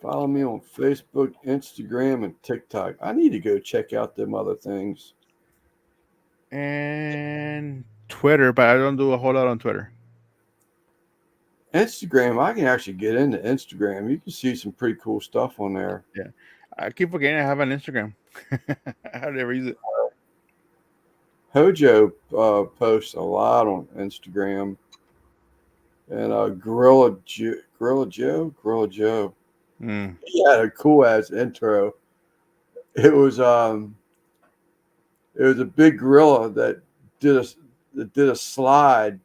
Follow me on Facebook, Instagram, and TikTok. I need to go check out them other things. And Twitter, but I don't do a whole lot on Twitter. Instagram, I can actually get into Instagram. You can see some pretty cool stuff on there. Yeah, I keep forgetting I have an Instagram. How do I use it? Hojo posts a lot on Instagram. And Gorilla Joe. Mm. He had a cool ass intro. It was it was a big gorilla did a that did a slide,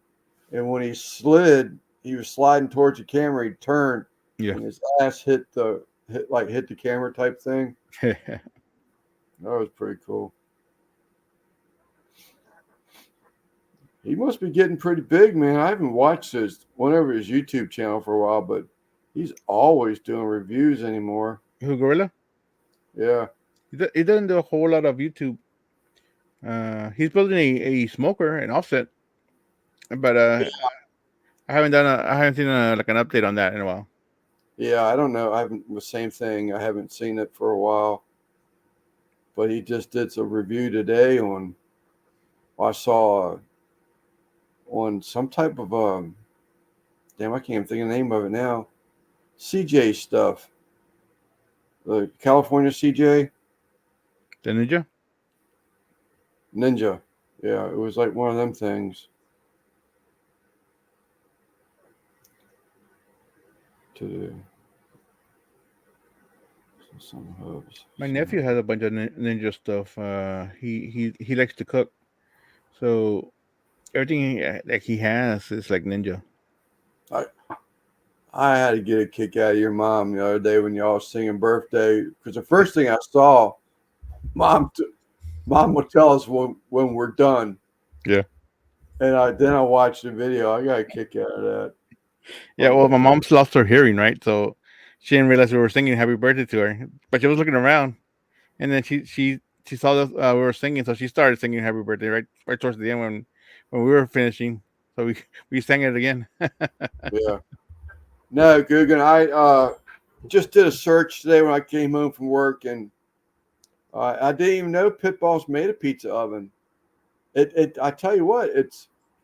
and when he slid, he was sliding towards the camera. He turned, Yeah. and his ass hit the camera type thing. That was pretty cool. He must be getting pretty big, man. I haven't watched his YouTube channel for a while, but he's always doing reviews anymore. Who, Gorilla? Yeah. He doesn't do a whole lot of YouTube. He's building a smoker, an offset, but I haven't seen like an update on that in a while. Yeah, I don't know. I haven't the same thing. I haven't seen it for a while. But he just did some review today on I saw on some type of damn, I can't even think of the name of it now. CJ stuff. The California CJ The Ninja. Ninja. Yeah, it was like one of them things. To some hubs. My nephew has a bunch of ninja stuff. He likes to cook, so everything that he has is like ninja. I I had to get a kick out of your mom the other day when y'all was singing birthday because the first thing I saw, mom mom would tell us when we're done, Yeah. and then I watched the video. I got a kick out of that. Yeah. Well, my mom's lost her hearing, right? So she didn't realize we were singing happy birthday to her, but she was looking around, and then she saw that we were singing, so she started singing happy birthday right towards the end when we were finishing. So we sang it again. Yeah. No, Guggen, I just did a search today when I came home from work, and I didn't even know Pitbull's made a pizza oven. I tell you what, it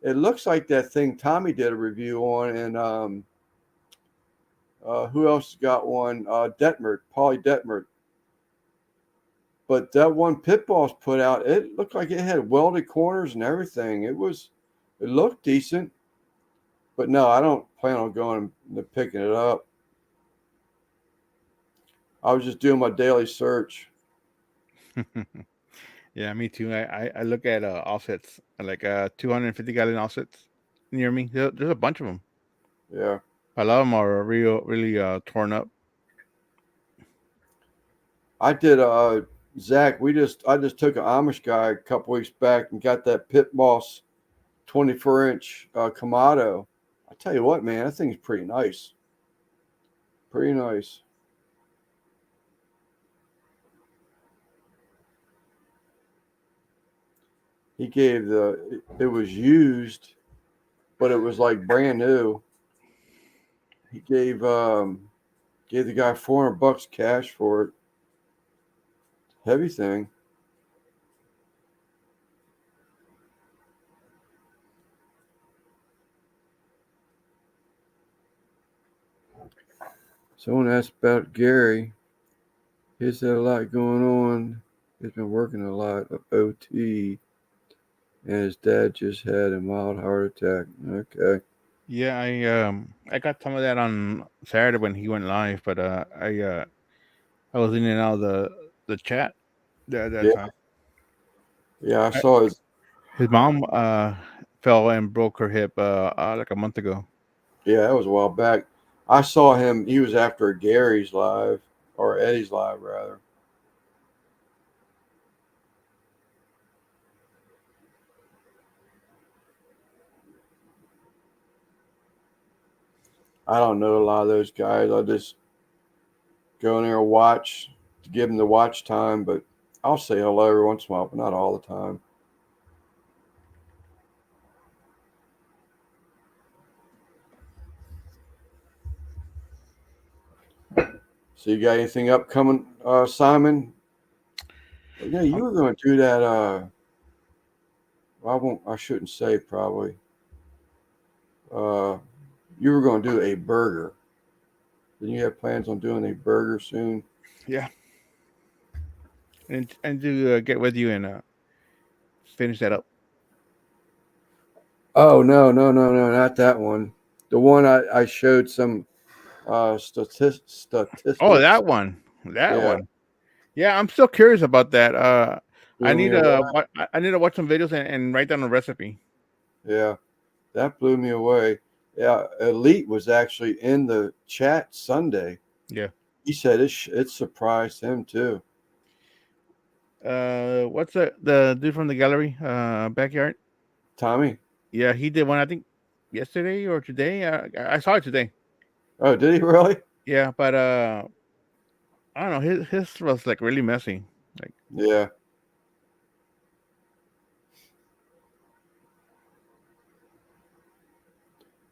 looks like that thing Tommy did a review on, and who else got one? Detmert, Paulie Detmert. But that one pit boss put out, it looked like it had welded corners and everything. It looked decent. But no, I don't plan on going and picking it up. I was just doing my daily search. Yeah, me too. I look at offsets, like 250-gallon offsets near me. There's a bunch of them. Yeah. A lot of them are really torn up. I did Zach, I just took an Amish guy a couple weeks back and got that Pit Boss 24-inch Kamado. I tell you what, man, that thing's pretty nice. Pretty nice. He gave it was used, but it was like brand new. He gave the guy $400 cash for it. Heavy thing. Someone asked about Gary. He's had a lot going on. He's been working a lot of OT, and his dad just had a mild heart attack. Okay. Yeah, I got some of that on Saturday when he went live, but I was in and out of the chat at that Yeah, time. yeah. I I, saw his. his mom fell and broke her hip like a month ago. Yeah, that was a while back. I saw him. He was after Gary's live or Eddie's live rather. I don't know a lot of those guys. I just go in there and watch to give them the watch time, but I'll say hello every once in a while, but not all the time. So you got anything upcoming, Simon? Well, yeah, you Um, were going to do that. Well, I won't. I shouldn't say probably. Uh, you were going to do a burger. Then you have plans on doing a burger soon. yeah, and to get with you and finish that up. Oh no, not that one. The one I showed some Oh, statistics. that one, that Yeah, one. Yeah, I'm still curious about that. I blew me need away. I need to watch some videos and write down a recipe. Yeah, that blew me away. Yeah, Elite was actually in the chat Sunday. Yeah. He said it surprised him too. What's the dude from the gallery? Backyard. Tommy. Yeah, he did one. I think yesterday or today. I saw it today. Oh, did he really? Yeah, but I don't know. His was like really messy. Like, Yeah,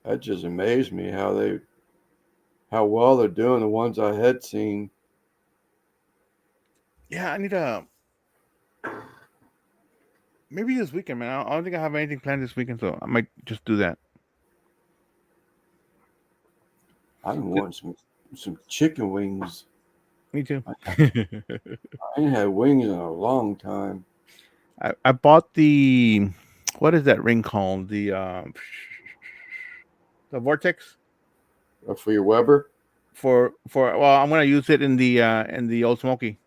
that just amazed me how well they're doing. The ones I had seen. yeah, I need to maybe this weekend, man. I don't think I have anything planned this weekend, so I might just do that. I've been wanting some chicken wings. Me too. I ain't had wings in a long time. I bought the what is that ring called? The vortex For your Weber. for well, I'm gonna use it in the old smoky.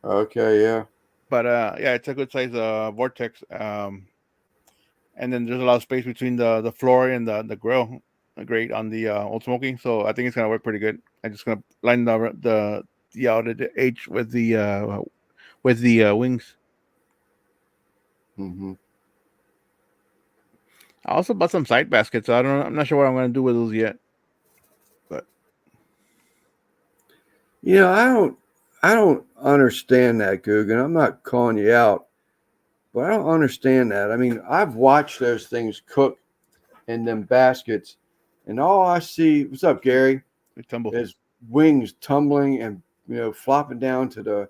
Okay, yeah. But yeah, it's a good size vortex. And then there's a lot of space between the floor and the grill grate on the old smoky. So I think it's gonna work pretty good. I'm just gonna line the outed edge with the wings. Hmm. I also bought some side baskets. So I don't. I'm not sure what I'm gonna do with those yet. But You know, I don't understand that, Guggen. I'm not calling you out, but I don't understand that. I mean, I've watched those things cook in them baskets, and all I see, what's up, Gary, it tumble. is wings tumbling and flopping down to the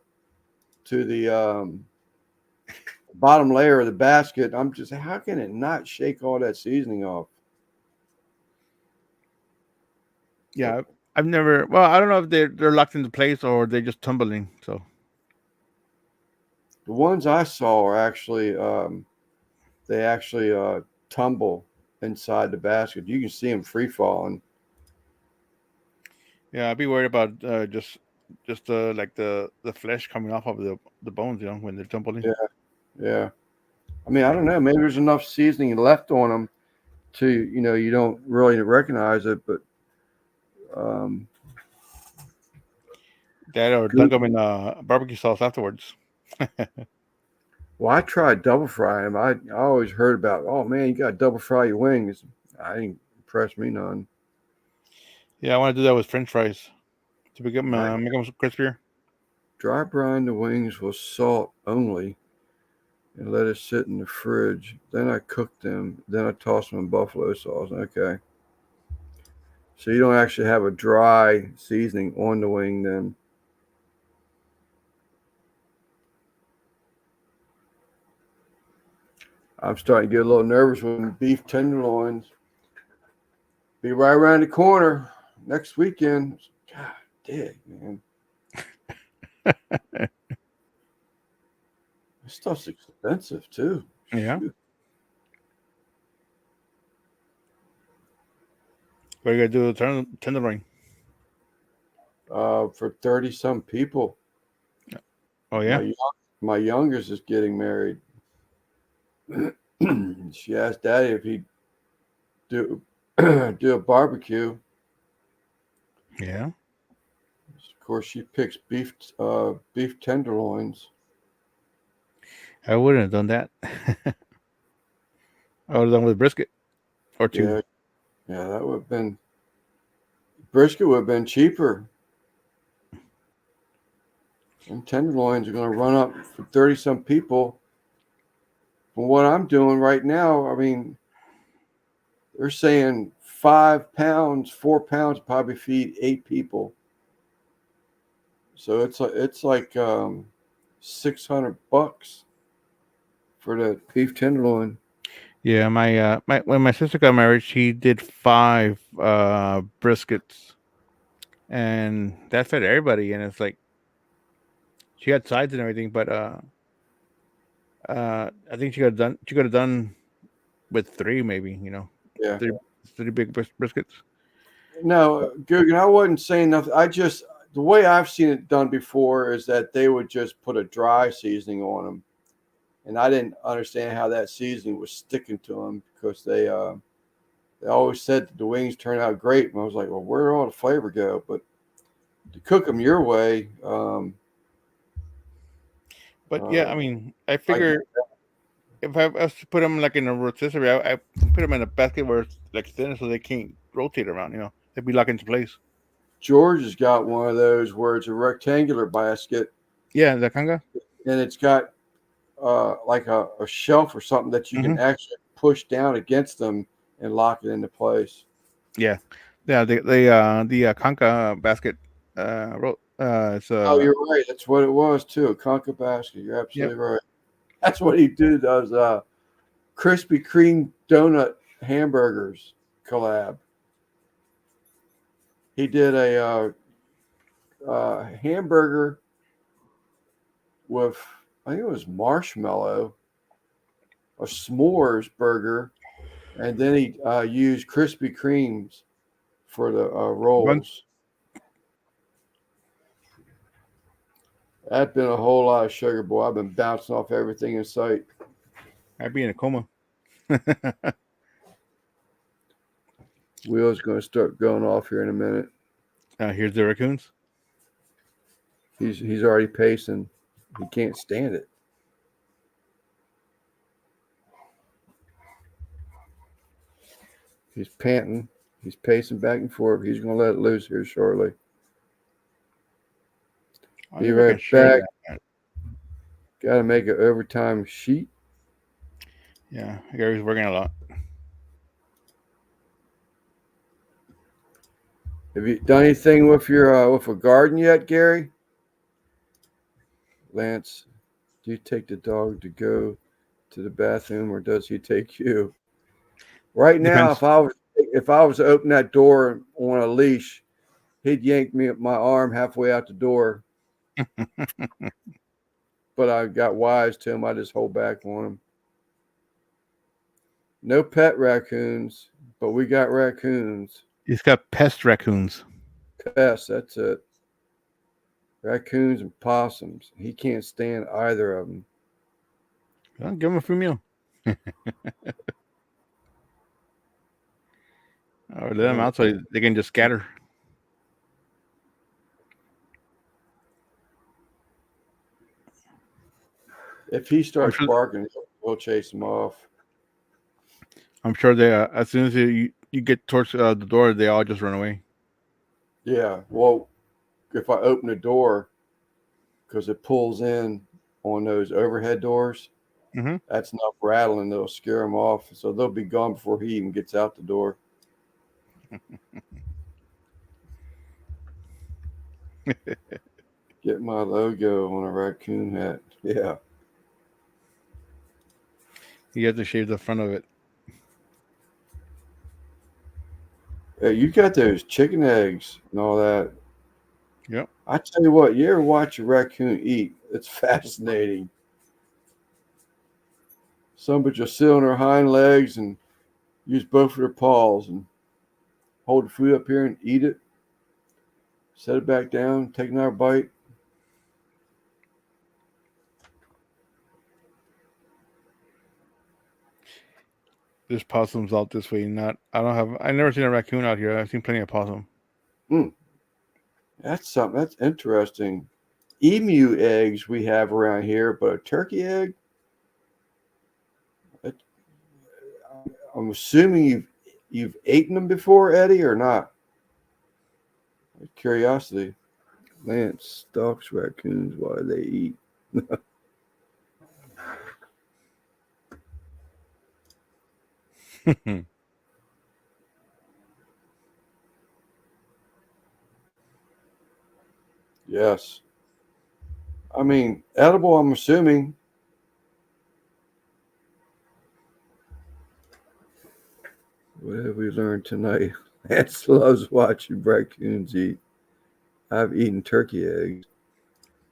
bottom layer of the basket. I'm just, how can it not shake all that seasoning off? But Yeah, I've never. Well, I don't know if they're locked into place or they're just tumbling. So The ones I saw are actually they actually tumble inside the basket. You can see them free falling. Yeah, I'd be worried about just like the flesh coming off of the bones, when they're tumbling. Yeah, yeah. I mean, I don't know. Maybe there's enough seasoning left on them to you don't really recognize it, but um, That or dunk good. them in barbecue sauce afterwards. Well, I tried double frying them. I always heard about. Oh man, you got to double fry your wings. I didn't impress me none. Yeah, I want to do that with French fries to I make them crispier. dry brine the wings with salt only and let it sit in the fridge. Then I cook them. Then I toss them in buffalo sauce. Okay. So you don't actually have a dry seasoning on the wing then. I'm starting to get a little nervous when beef tenderloins be right around the corner next weekend. God dang, man. This stuff's expensive too. Yeah, Shoot. what you gotta do? Tenderloin. For 30 some people. Oh My yeah, my youngest is getting married. She asked Daddy if he'd do do a barbecue. yeah. Of course, she picks beef tenderloins. I wouldn't have done that. I would have done with brisket or two. Yeah, yeah, that would have been brisket would have been cheaper. And tenderloins are going to run up for 30 some people. From what I'm doing right now, I mean, they're saying 5 pounds, 4 pounds probably feed 8 people. So it's like $600 for the beef tenderloin. Yeah, my when my sister got married, she did five briskets, and that fed everybody. And it's like she had sides and everything, but I think she could have done with three, maybe. Yeah. Three three big briskets. No, Guggen, I wasn't saying nothing. I just the way I've seen it done before is that they would just put a dry seasoning on them, and I didn't understand how that seasoning was sticking to them because they always said that the wings turn out great, and I was like, well, where did all the flavor go? But to cook them your way, But yeah, uh, I mean, I I get figure if I was to put them like in a rotisserie, I put them in a basket where it's like thin, so they can't rotate around. They'd be locked into place. George has got one of those where it's a rectangular basket, Yeah, the kanga. and it's got like a shelf or something that you Hmm. can actually push down against them and lock it into place. Yeah, yeah. The kanka basket. It's Oh, you're right. That's what it was too. A Conca basket. You're yep. absolutely right. That's what he did. Those Krispy Kreme donut hamburgers collab. He did a hamburger with I think it was marshmallow, a s'mores burger, and then he used Krispy Kremes for the One. rolls. That's been a whole lot of sugar, boy. I've been bouncing off everything in sight. I'd be in a coma. Will's going to start going off here in a minute. Here's the raccoons. He's already pacing. He can't stand it. He's panting. He's pacing back and forth. He's going to let it loose here shortly. I Be wonder if I right can share back. that. Got to make an overtime sheet. Yeah, Gary's working a lot. Have you done anything with your with a garden yet, Gary? Lance, do you take the dog to go to the bathroom, or does he take you? Right now, Depends. if I was to open that door on a leash, he'd yank me my arm halfway out the door. but I got wise to them. I just hold back on them. No pet raccoons, but we got raccoons. He's got pest raccoons. Pests, that's it. Raccoons and possums. He can't stand either of them. Well, give him a free meal. Or let them Uh, out so they can just scatter. if he I'm starts sure. barking, we'll chase him off. I'm sure they. As soon as you get towards the door, they all just run away. Yeah, well, if I open the door, because it pulls in on those overhead doors, Mm-hmm. that's enough rattling that'll scare them off. So they'll be gone before he even gets out the door. Get my logo on a raccoon hat. Yeah. You have to shave the front of it. Hey, you got those chicken eggs and all that. Yep. I tell you what, you ever watch a raccoon eat? It's fascinating. Some would just sit on their hind legs and use both of their paws and hold the food up here and eat it. Set it back down, take another bite. There's possums out this way. Not. I don't have. I never seen a raccoon out here. I've seen plenty of possum. Mm, that's something. That's interesting. Emu eggs we have around here, but a turkey egg. It, I'm assuming you've eaten them before, Eddie, or not? Curiosity. Lance stalks raccoons while they eat. Yes. I mean, edible, I'm assuming. What have we learned tonight? Lance loves watching raccoons eat. I've eaten turkey eggs.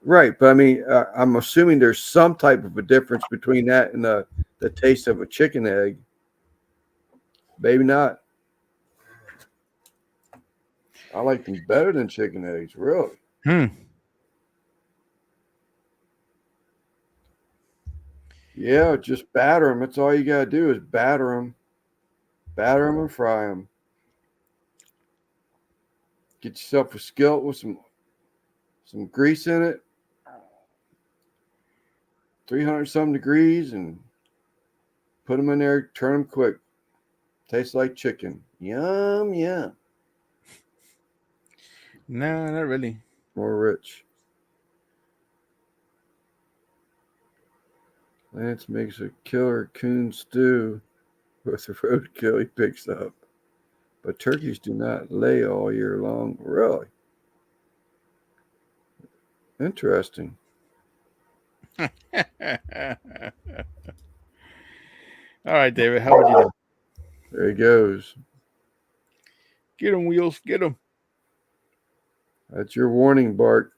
Right, but I mean, I'm assuming there's some type of a difference between that and the taste of a chicken egg. Maybe not. I like them better than chicken eggs, really. Hmm. Yeah, just batter them. That's all you gotta do is batter them, and fry them. Get yourself a skillet with some grease in it, 300 some degrees, and put them in there. Turn them quick. Tastes like chicken. Yum yum. No, not really. More rich. Lance makes a killer coon stew with the roadkill he picks up. But turkeys do not lay all year long. Really? Interesting. All right, David. How would you do? There he goes. Get him, Wheels. Get him. That's your warning, Bart.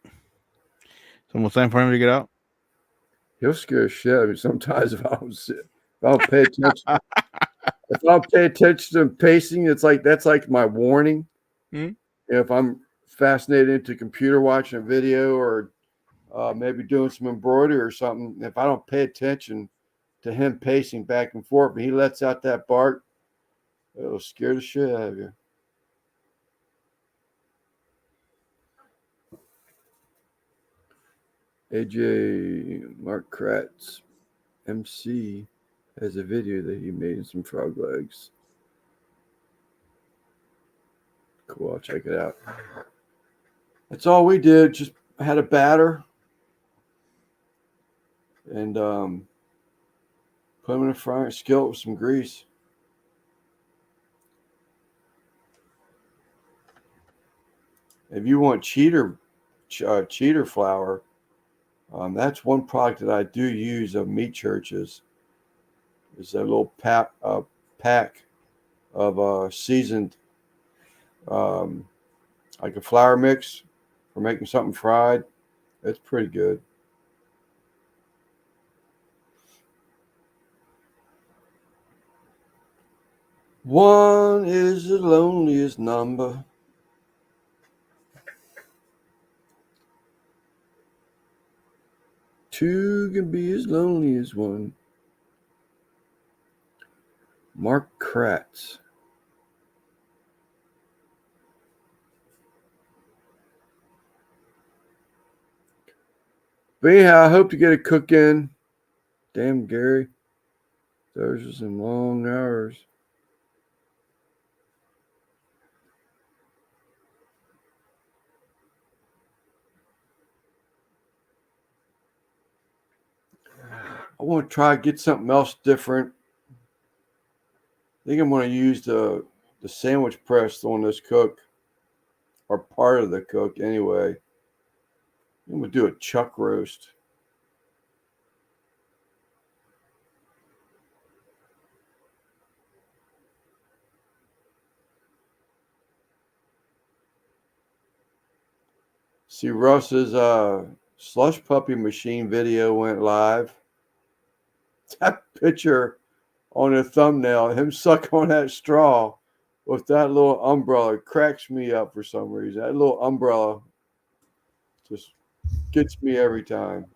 It's almost time for him to get out. He'll scare shit out of me sometimes if I don't pay attention. If I don't pay attention to pacing, it's like that's like my warning. Hmm? If I'm fascinated into computer watching a video or maybe doing some embroidery or something, if I don't pay attention to him pacing back and forth, and he lets out that bark, it'll scare the shit out of you. AJ Mark Kratz, MC, has a video that he made in some frog legs. Cool, I'll check it out. That's all we did. Just had a batter and put them in a frying skillet with some grease. If you want cheater flour, that's one product that I do use of meat churches. Is a little pack of seasoned, um, like a flour mix. for making something fried. It's pretty good. One is the loneliest number. Two can be as lonely as one. Mark Kratz. But anyhow, I hope to get a cook in. Damn, Gary. Those are some long hours. I want to try to get something else different. I think I'm going to use the sandwich press on this cook, or part of the cook anyway. I'm going to do a chuck roast. See, Russ's slush puppy machine video went live. That picture on the thumbnail, him suck on that straw with that little umbrella, cracks me up for some reason. That little umbrella just gets me every time.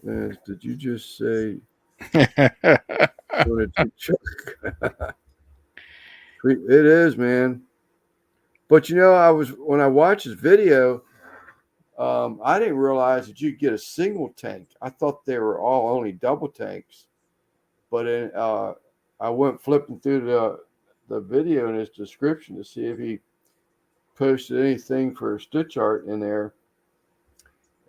Man, did you just say wanted to chuck? It is, man. But I was when I watched this video, I didn't realize that you get a single tank. I thought they were all only double tanks. But I went flipping through the video in his description to see if he posted anything for stitch art in there,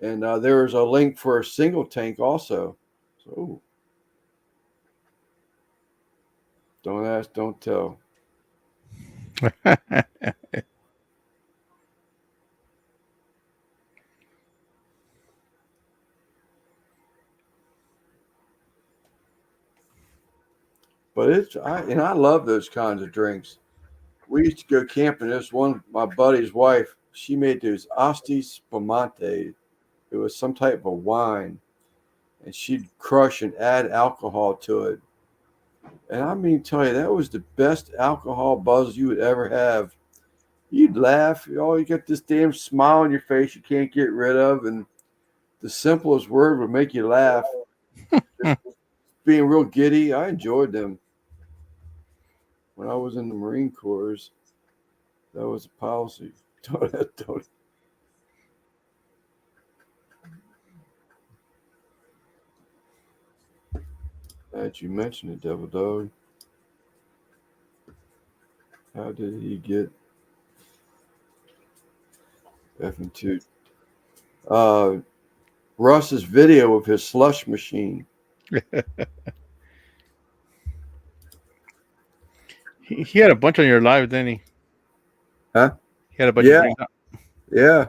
and there was a link for a single tank also. So don't ask, don't tell. But I love those kinds of drinks. We used to go camping. This one, my buddy's wife, she made those Asti Spumante. It was some type of wine, and she'd crush and add alcohol to it. And I mean, tell you, that was the best alcohol buzz you would ever have. You'd laugh. You got this damn smile on your face you can't get rid of, and the simplest word would make you laugh. Just being real giddy. I enjoyed them when I was in the Marine Corps. That was a policy. Don't. That you mentioned it, Devil Dog. How did he get effing two? Russ's video of his slush machine. he had a bunch on your live, didn't he? Huh? He had a bunch of Yeah, drinks. yeah.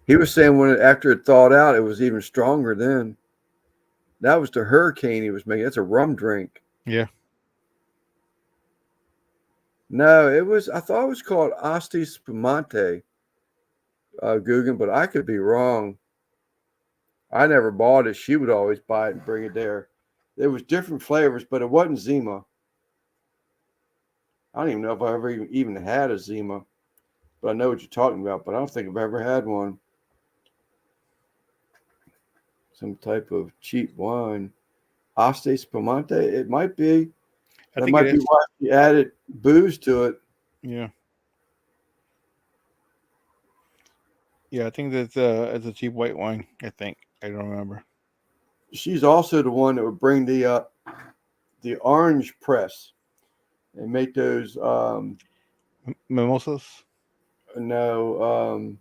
He was saying after it thawed out, it was even stronger then. That was the hurricane he was making. That's a rum drink. Yeah. No, I thought it was called Asti Spumante, Guggen, but I could be wrong. I never bought it. She would always buy it and bring it there. There was different flavors, but it wasn't Zima. I don't even know if I ever even had a Zima, but I know what you're talking about. But I don't think I've ever had one. Some type of cheap wine. Asti Spumante. It might be. I That think it might be is. why she added booze to it. Yeah. Yeah, I think that's it's a cheap white wine. I think I don't remember. She's also the one that would bring the orange press and make those Mimosas. no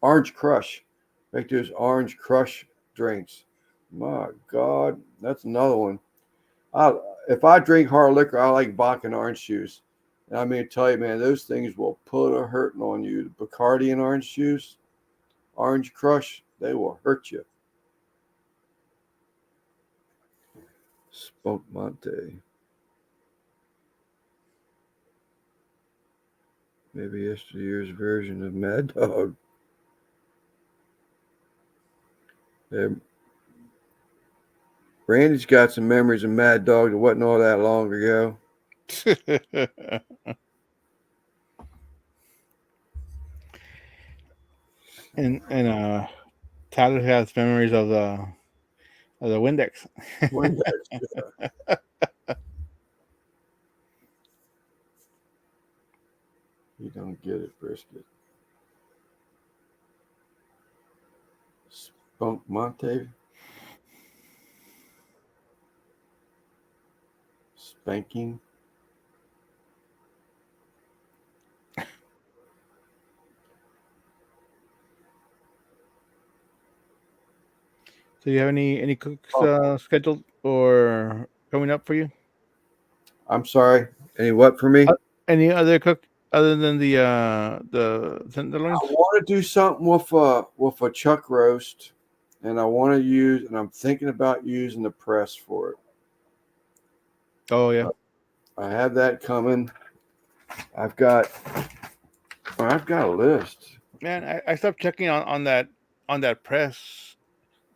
orange crush. Make those orange crush drinks. My God, that's another one. I If I drink hard liquor, I like vodka and orange juice. And I mean, tell you, man, those things will put a hurting on you. The Bacardi and orange juice, orange crush, they will hurt you. Spunk Monte. Maybe yesteryear's version of Mad Dog. Yeah, Randy's got some memories of Mad Dog that wasn't all that long ago. And Tyler has memories of the Windex. One day you don't get it, brisket. Spunk Monte, spanking. So you have any cooks Oh, scheduled or coming up for you? I'm sorry. Any what for me? Uh, any other cook other than the I tenderloins? want to do something with a chuck roast, and I want to use, and I'm thinking about using the press for it. Oh yeah, I have that coming. I've got I've got a list. man. I stopped checking on that press.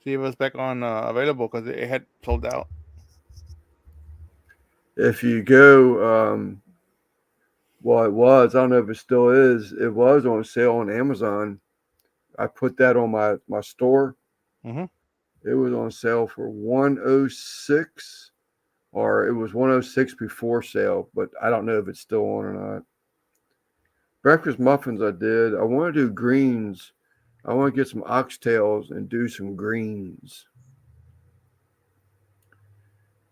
See if it was back on available because it had sold out. If you go, well, it was. I don't know if it still is. It was on sale on Amazon. I put that on my store. Hmm. It was on sale for 106, or it was 106 before sale, but I don't know if it's still on or not. Breakfast muffins I did. I want to do greens. I want to get some oxtails and do some greens.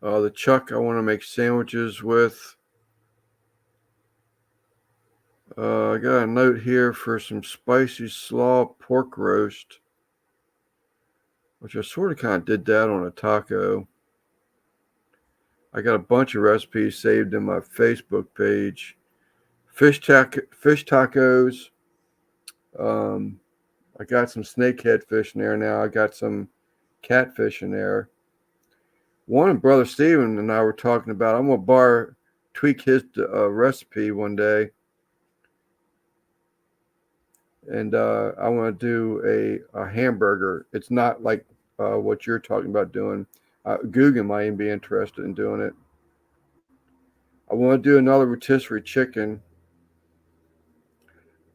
The chuck I want to make sandwiches with. I got a note here for some spicy slaw pork roast, which I sort of kind of did that on a taco. I got a bunch of recipes saved in my Facebook page. Fish tacos. Um, I got some snakehead fish in there now. I got some catfish in there. One brother Steven and I were talking about. I'm gonna tweak his recipe one day, and I want to do a hamburger. It's not like what you're talking about doing. Guggen might even be interested in doing it. I want to do another rotisserie chicken.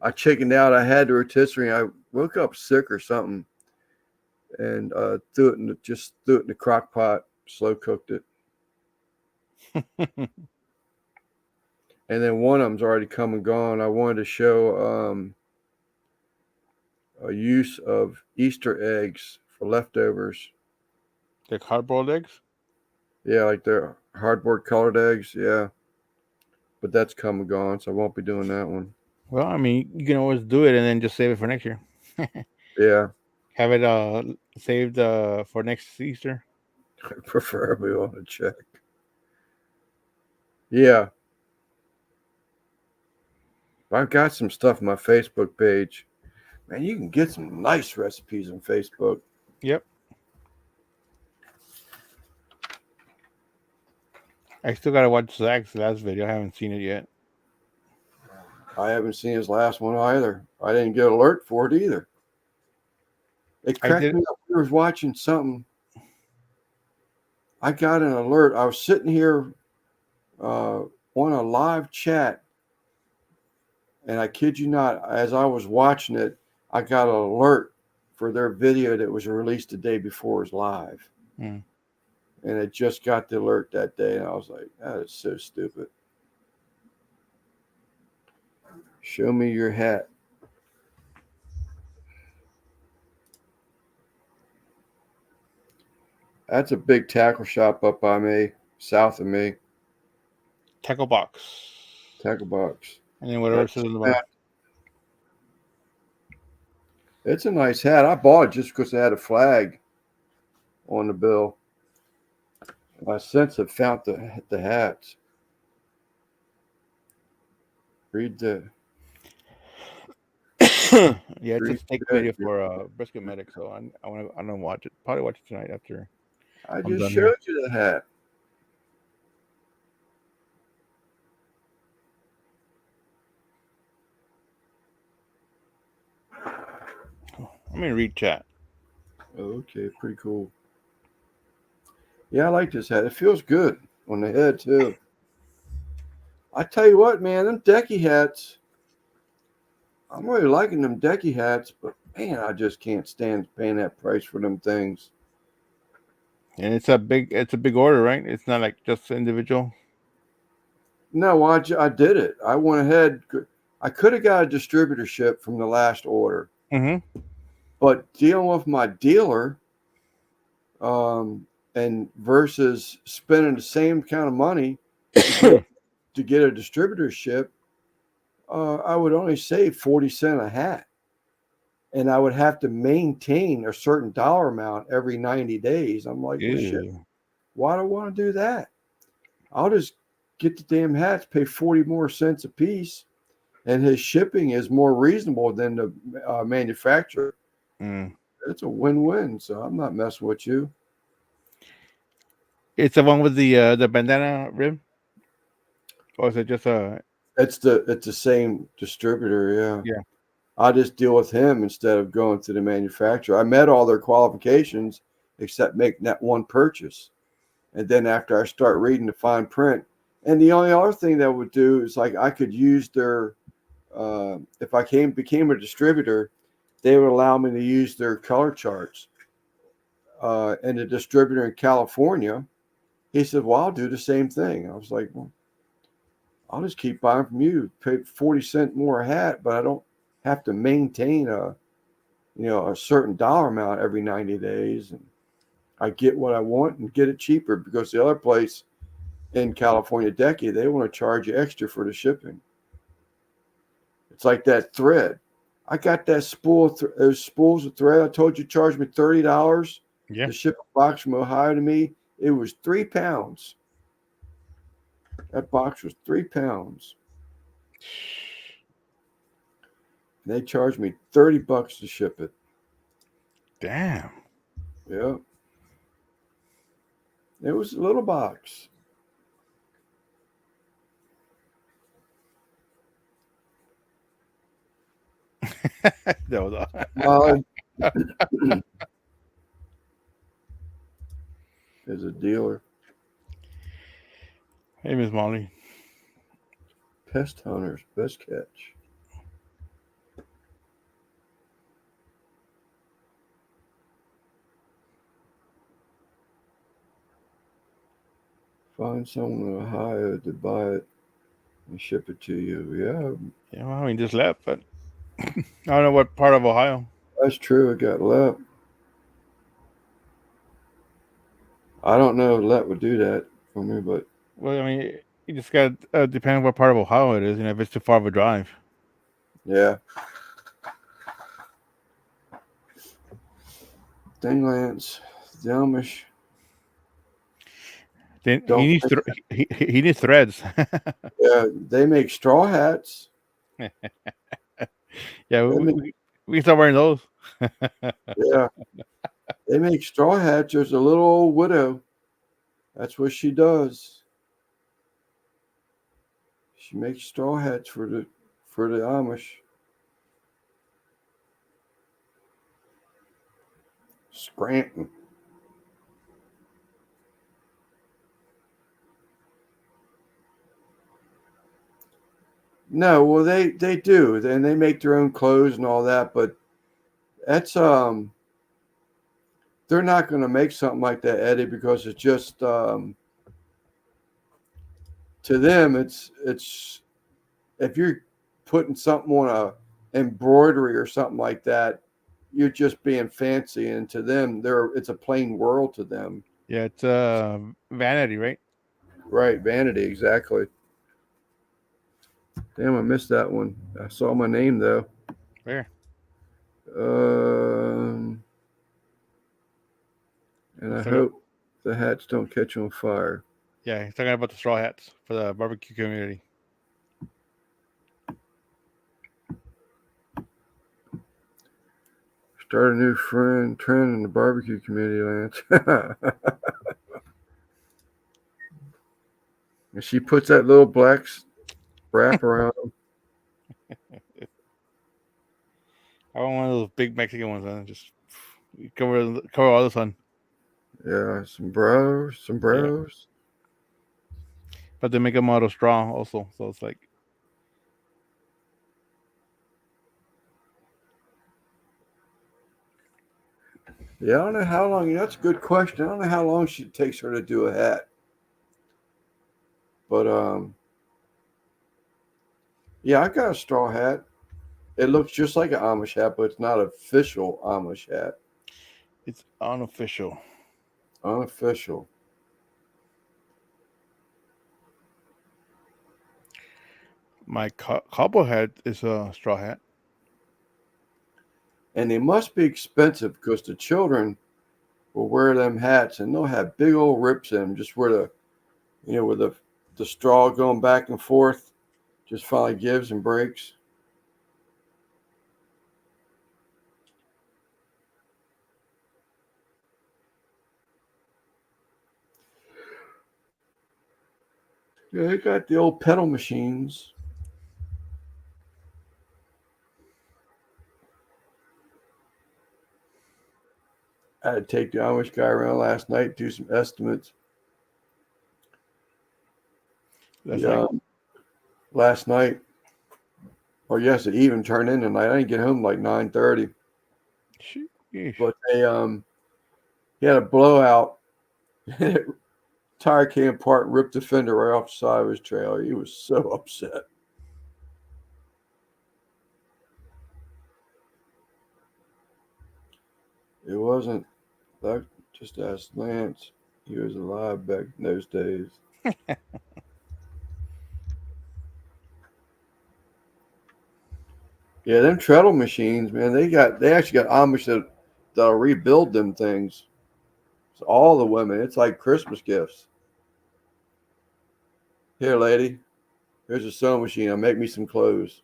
I chickened out. I had the rotisserie. I woke up sick or something, and just threw it in the crock pot. Slow cooked it, and then one of them's already come and gone. I wanted to show a use of Easter eggs for leftovers. The hard-boiled eggs. Yeah, like they're hardboard colored eggs. Yeah, but that's come and gone, so I won't be doing that one. Well, I mean, you can always do it and then just save it for next year. Yeah, Have it saved for next Easter. preferably on a check. Yeah, I've got some stuff on my Facebook page. Man, you can get some nice recipes on Facebook. Yep. I still gotta watch Zach's last video. I haven't seen it yet. I haven't seen his last one either. I didn't get an alert for it either. It I cracked did. me up. I was watching something. I got an alert. I was sitting here uh, on a live chat, and I kid you not, as I was watching it, I got an alert for their video that was released the day before it was live. Mm. And it just got the alert that day, and I was like, that is so stupid. Show me your hat. That's a big tackle shop up by me, south of me. Tackle box, Tackle box. and then whatever That's says on the bottom. It's a nice hat. I bought it just because it had a flag on the bill. I since have found the hats. Read the Yeah, it's a read steak that. video for brisket medic. So I want to watch it. Probably watch it tonight after I I'm just done showed here. you the hat. Let me read chat. Oh, okay, pretty cool. Yeah, I like this hat. It feels good on the head too. I tell you what, man, them decky hats. I'm really liking them decky hats, but man, I just can't stand paying that price for them things. And it's a big order, right? It's not like just individual. No, I did it. I went ahead. I could have got a distributorship from the last order, Mm-hmm. but dealing with my dealer, um, and versus spending the same kind of money to get to get a distributorship, I would only save 40 cents a hat, and I would have to maintain a certain dollar amount every 90 days. I'm like, well, shit. Ew. Why do I want to do that? I'll just get the damn hats, pay 40 more cents a piece, and his shipping is more reasonable than the manufacturer. Mm. It's a win-win. So I'm not messing with you. It's the one with the bandana rim, or is it just a? It's the same distributor. Yeah, Yeah. I just deal with him instead of going to the manufacturer. I met all their qualifications except making that one purchase, and then after I start reading the fine print, and the only other thing that would do is like I could use their if I became a distributor, they would allow me to use their color charts. And the distributor in California, he said, "Well, I'll do the same thing." I was like, "Well, I'll just keep buying from you. Pay 40 cents more a hat, but I don't have to maintain a certain dollar amount every 90 days, and I get what I want and get it cheaper because the other place in California, Decky, they want to charge you extra for the shipping. It's like that thread. I got that those spools of thread. I told you charged me $30 Yeah. to ship a box from Ohio to me. It was 3 pounds. That box was 3 pounds. And they charged me $30 to ship it. Damn. Yeah. It was a little box. That was all. Molly is a dealer. Hey, Miss Molly. Pest hunters, best catch. Find someone in Ohio to buy it and ship it to you. Yeah, Yeah, well, I mean, just left, but I don't know what part of Ohio. that's true. It got left. I don't know if Let would do that for me, but Well, I mean, you just got depending on what part of Ohio it is. If it's too far of a drive, yeah. Dinglands, the Amish then he don't. needs he needs threads. Yeah, they make straw hats. Yeah, They make, we can start wearing those. yeah, they make straw hats. There's a little old widow. That's what she does. She makes straw hats for the Amish. Scranton. No, well they do, and they make their own clothes and all that. But that's they're not going to make something like that, Eddie, because it's just to them it's if you're putting something on a embroidery or something like that, you're just being fancy, and to them, it's a plain world to them. Yeah, it's vanity, right? Right, vanity, exactly. Damn, I missed that one. I saw my name though. There. Um, and He's I talking. hope the hats don't catch on fire. Yeah, he's talking about the straw hats for the barbecue community. Start a new trend in the barbecue community, Lance. And she puts that little black wrap around them. I want one of those big Mexican ones, and just cover all the sun. Yeah, sombreros, Yeah, sombreros. but they make them out of straw also, so it's like Yeah, I don't know how long. That's a good question. I don't know how long she takes her to do a hat, but yeah, I got a straw hat. It looks just like an Amish hat, but it's not official Amish hat. it's unofficial. Unofficial. My cowboy hat is a straw hat. And they must be expensive because the children will wear them hats and they'll have big old rips in them just where where the straw going back and forth just finally gives and breaks. Yeah, they got the old pedal machines. I had to take the Amish guy around last night, do some estimates. That's He, like, last night, or yes, it even turned in tonight. I didn't get home like 9:30, sheesh. but he had a blowout. Tire came apart and ripped the fender right off the side of his trailer. He was so upset. It wasn't that. Just ask Lance. He was alive back in those days. Yeah, them treadle machines, man. They actually got Amish that'll rebuild them things. So all the women, it's like Christmas gifts. Here, lady, here's a sewing machine. I'll make me some clothes.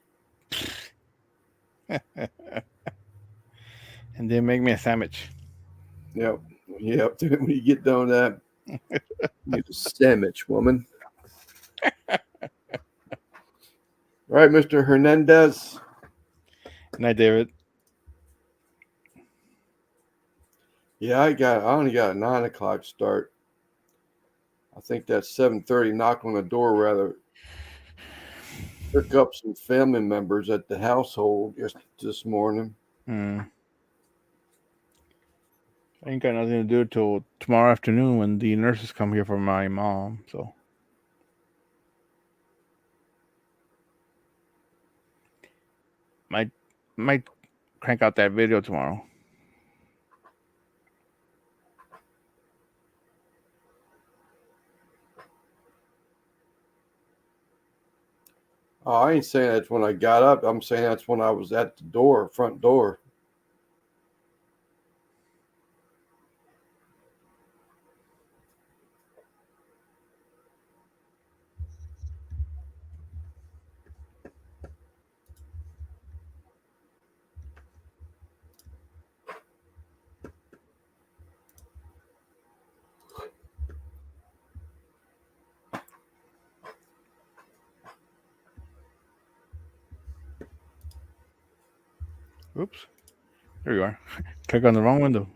And they make me a sandwich. Yep, yep. When you get done with that, you get a sandwich, woman. All right, Mr. Hernandez. Night, David. Yeah, I only got a 9 o'clock start. I think that's 7:30. Knock on the door, rather pick up some family members at the household this morning. Hmm. I ain't got nothing to do till tomorrow afternoon when the nurses come here for my mom. So might might crank out that video tomorrow. Oh, I ain't saying that's when I got up. I'm saying that's when I was at the door, front door. Oops, there you are. Click on the wrong window.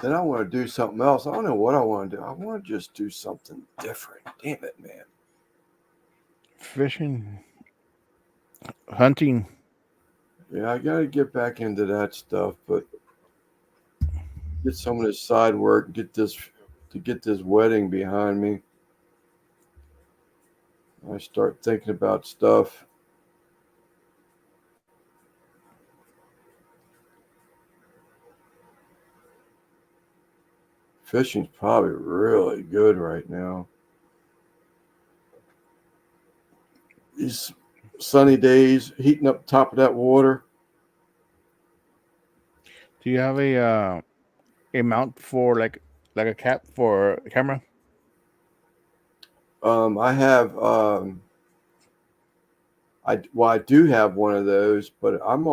Then I want to do something else. I don't know what I want to do. I want to just do something different. Damn it, man. Fishing, hunting. Yeah, I got to get back into that stuff, but get some of this side work, get this wedding behind me. I start thinking about stuff. Fishing's probably really good right now. These sunny days, heating up top of that water. Do you have a mount for like a cap for a camera? I have I do have one of those, but I'm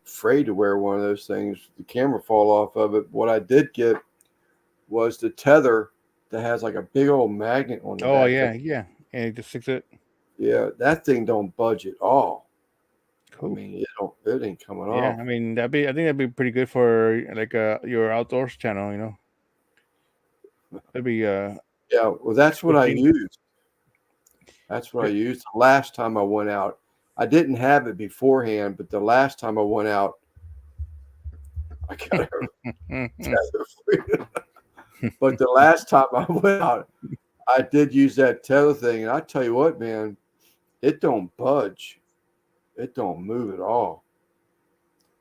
afraid to wear one of those things. The camera fall off of it. What I did get was the tether that has like a big old magnet on the Oh back. yeah, yeah. And it just sticks it. Yeah, that thing don't budge at all. I Cool. mean, it ain't coming Yeah, off. I mean I think that'd be pretty good for like your outdoors channel. That'd be Yeah, well, that's what good I thing. used. That's what I used the last time I went out. I didn't have it beforehand, but the last time I went out, I got it. But the last time I went out, I did use that tether thing, and I tell you what, man, it don't budge. It don't move at all,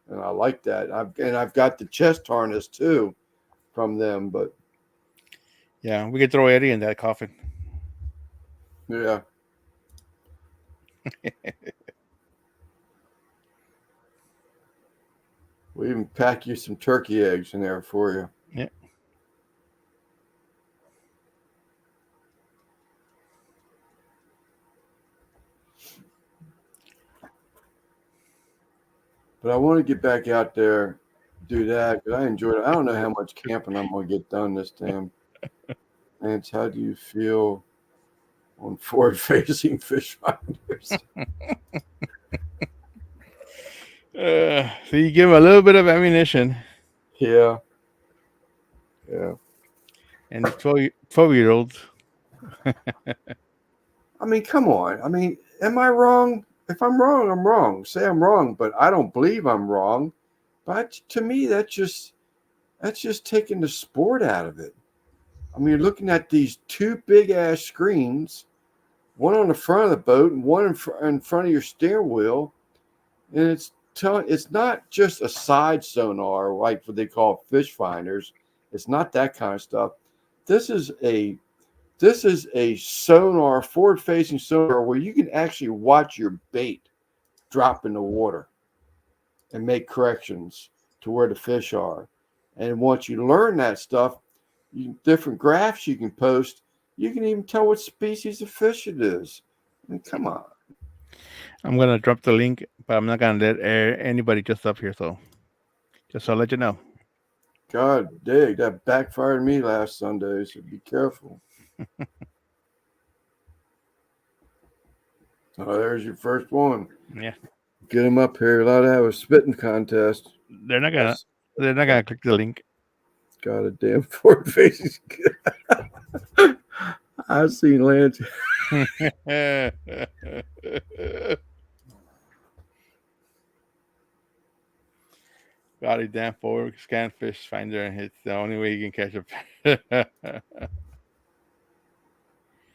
and I like that. I've got the chest harness too from them, but Yeah, we could throw Eddie in that coffin. yeah, we even pack you some turkey eggs in there for you. Yeah. But I want to get back out there, do that because I enjoyed it. I don't know how much camping I'm going to get done this time. Lance, how do you feel on forward-facing fish finders? So you give him a little bit of ammunition, Yeah, yeah. and the 12 year olds. I mean, come on. I mean, am I wrong? If I'm wrong, I'm wrong. Say I'm wrong, but I don't believe I'm wrong. But to me, that's just taking the sport out of it. I mean, you're looking at these two big ass screens, one on the front of the boat and one in front of your steering wheel, and it's not just a side sonar like what they call fish finders. It's not that kind of stuff. This is a this is a sonar, forward-facing sonar, where you can actually watch your bait drop in the water and make corrections to where the fish are. And once you learn that stuff, different graphs you can post, you can even tell what species of fish it is. I mean, come on. I'm gonna drop the link, but I'm not gonna let anybody just up here. So just so I'll let you know. God dang, that backfired me last Sunday, so be careful. Oh, there's your first one. Yeah, Get him up here. Allowed to have a spitting contest. they're not gonna That's they're not gonna click the link. got a damn forward facing. I've seen Lance. Got a damn forward scan fish finder, and it's the only way you can catch a.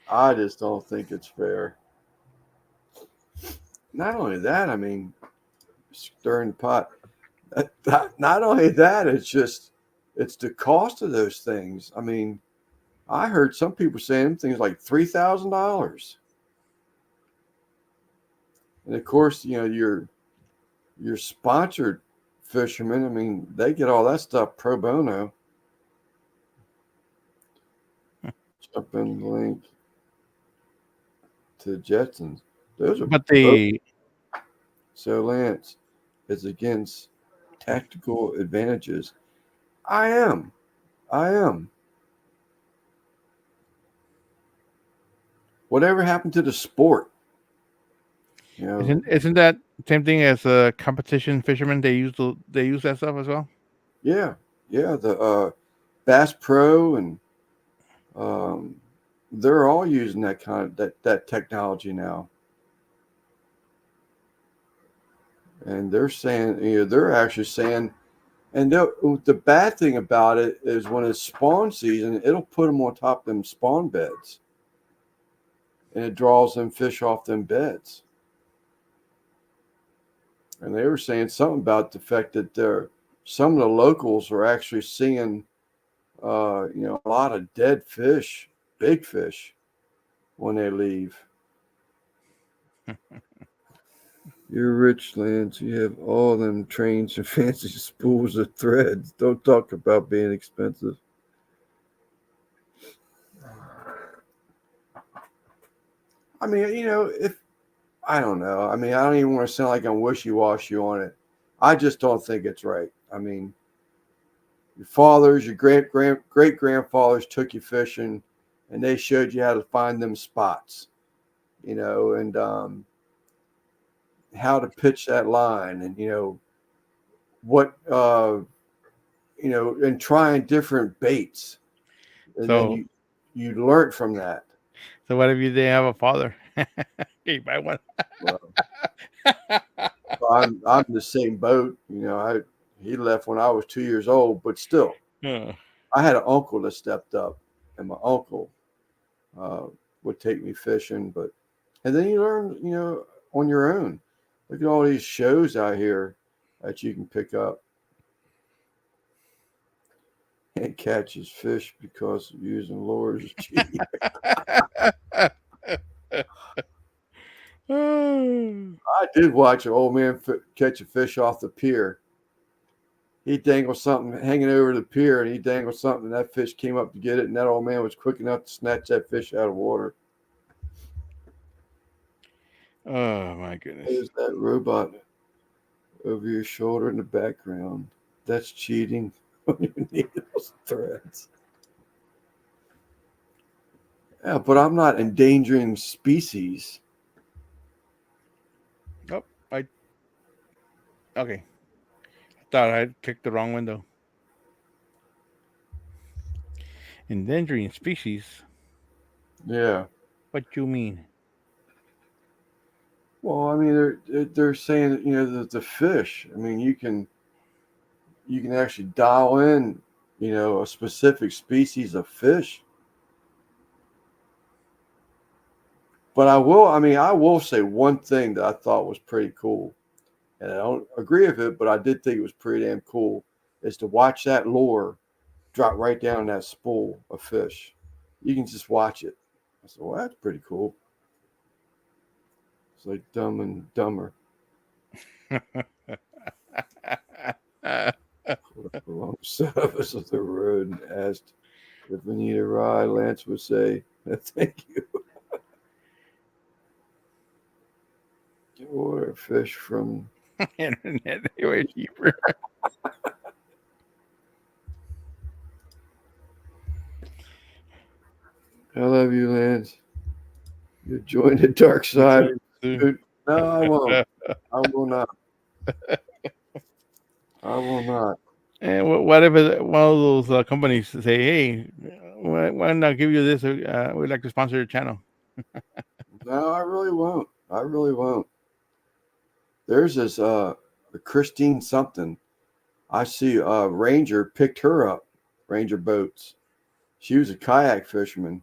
I just don't think it's fair. Not only that, I mean, stirring the pot. Not only that, it's the cost of those things. I mean, I heard some people saying things like $3,000, and of course, your sponsored fishermen. I mean, they get all that stuff pro bono. Jump in the link to the Jetsons. Those are But both. the So Lance is against tactical advantages. I am. I am. Whatever happened to the sport? You know, isn't that same thing as competition fishermen? They use that stuff as well. yeah, yeah. The Bass Pro and um, they're all using that kind of that technology now, and they're saying, they're actually saying, and the bad thing about it is when it's spawn season, it'll put them on top of them spawn beds, and it draws them fish off them beds. And they were saying something about the fact that some of the locals are actually seeing, a lot of dead fish, big fish, when they leave. You're rich, Lance. You have all them trains and fancy spools of threads. Don't talk about being expensive. I mean, if I don't know. I mean, I don't even want to sound like I'm wishy-washy on it. I just don't think it's right. I mean, your fathers, your great grandfathers took you fishing, and they showed you how to find them spots. And how to pitch that line, and what and trying different baits, and then So you learn from that. so what if you didn't have a father? Okay, buy one. Well, I'm in the same boat. I he left when I was 2 years old, but still, Huh. I had an uncle that stepped up, and my uncle uh, would take me fishing. But and then you learn, on your own. Look at all these shows out here that you can pick up and catches fish because using lures is cheap. I did watch an old man catch a fish off the pier. He dangled something hanging over the pier, and he dangled something, and that fish came up to get it, and that old man was quick enough to snatch that fish out of water. Oh my goodness. There's that robot over your shoulder in the background. That's cheating on your needles threads. Yeah, but I'm not endangering species. Oh, I okay. I thought I clicked the wrong window. Endangering species. Yeah. What you mean? Well, I mean, they're saying that, the fish. I mean, you can actually dial in, a specific species of fish. But I will say one thing that I thought was pretty cool, and I don't agree with it, but I did think it was pretty damn cool, is to watch that lure drop right down that spool of fish. You can just watch it. I said, well, that's pretty cool. It's like Dumb and Dumber. Pulled up along the surface of the road and asked if we need a ride. Lance would say, thank you. Order fish from. Internet way cheaper. I love you, Lance. You join the dark side, dude. No, I won't. I will not. I will not. And what if one of those companies say, "Hey, why not give you this? We'd like to sponsor your channel." No, I really won't. I really won't. There's this Christine something. I see Ranger picked her up. Ranger boats. She was a kayak fisherman.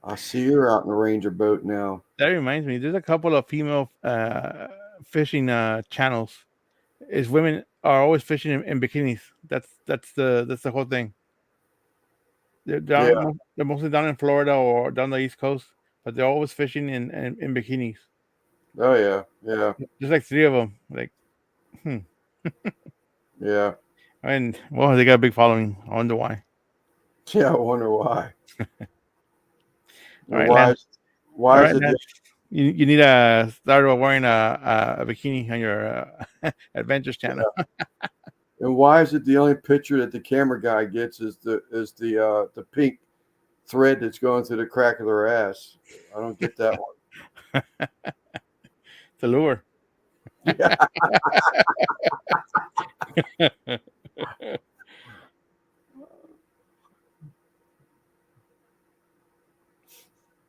I see her out in a Ranger boat now. That reminds me. There's a couple of female fishing channels. Is women are always fishing in bikinis. That's the whole thing. Yeah. They're mostly down in Florida or down the East Coast, but they're always fishing in bikinis. Oh yeah. Yeah. There's like three of them. Like, hmm. Yeah. I mean, well, they got a big following. I wonder why. Yeah. I wonder why. All And right, Lance. All why is right, it Lance. You need to start wearing a bikini on your adventures channel. the only picture that the camera guy gets is the pink thread that's going through the crack of their ass? I don't get that one. It's a lure. Yeah.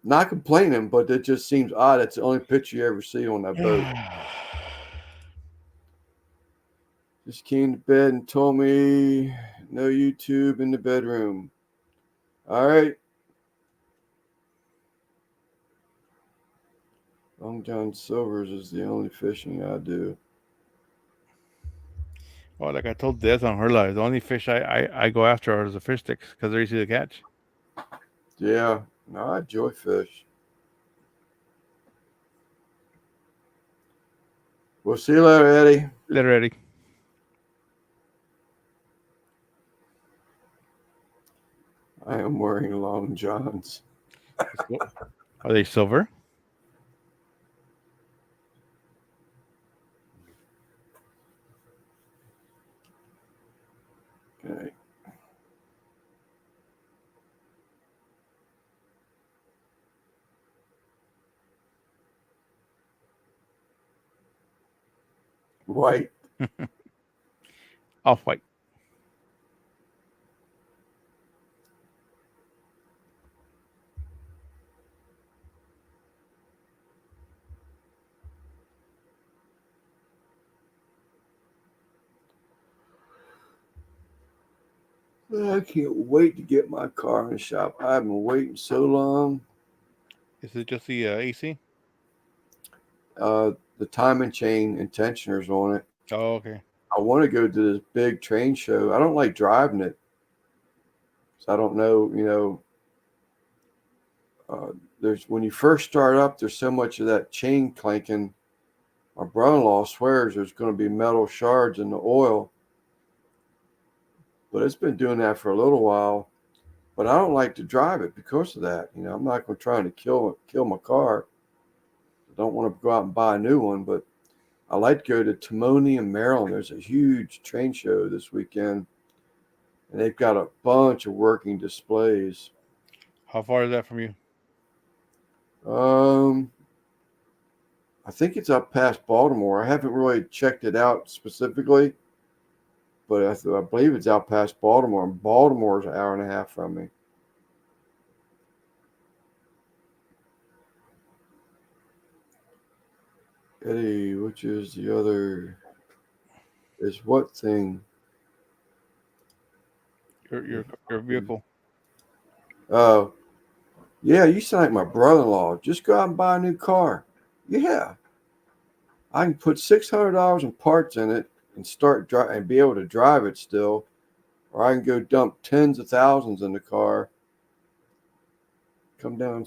Not complaining, but it just seems odd. It's the only picture you ever see on that boat. Just came to bed and told me no YouTube in the bedroom. All right. Long John Silver's is the only fishing I do. Well, like I told Des on her live, the only fish I go after are the fish sticks because they're easy to catch. Yeah. No, I enjoy fish. We'll see you later, Eddie. Literally. I am wearing Long Johns. Are they silver? Okay. White. Off white. I can't wait to get my car in the shop. I've been waiting so long. Is it just the AC? The timing chain and tensioners on it. Oh, okay. I want to go to this big train show. I don't like driving it, so I don't know. There's when you first start up, there's so much of that chain clanking. My brother-in-law swears there's going to be metal shards in the oil, but it's been doing that for a little while. But I don't like to drive it because of that. I'm not going to try to kill my car. I don't want to go out and buy a new one, but I like to go to Timonium, Maryland. There's a huge train show this weekend, and they've got a bunch of working displays. How far is that from you? Um, I think it's up past Baltimore. I haven't really checked it out specifically, but I believe it's out past Baltimore. And Baltimore's an hour and a half from me. Eddie, which is the other? Is what thing? Your vehicle. Oh, yeah. You sound like my brother-in-law. Just go out and buy a new car. Yeah, I can put $600 in parts in it and start and be able to drive it still, or I can go dump tens of thousands in the car. Come down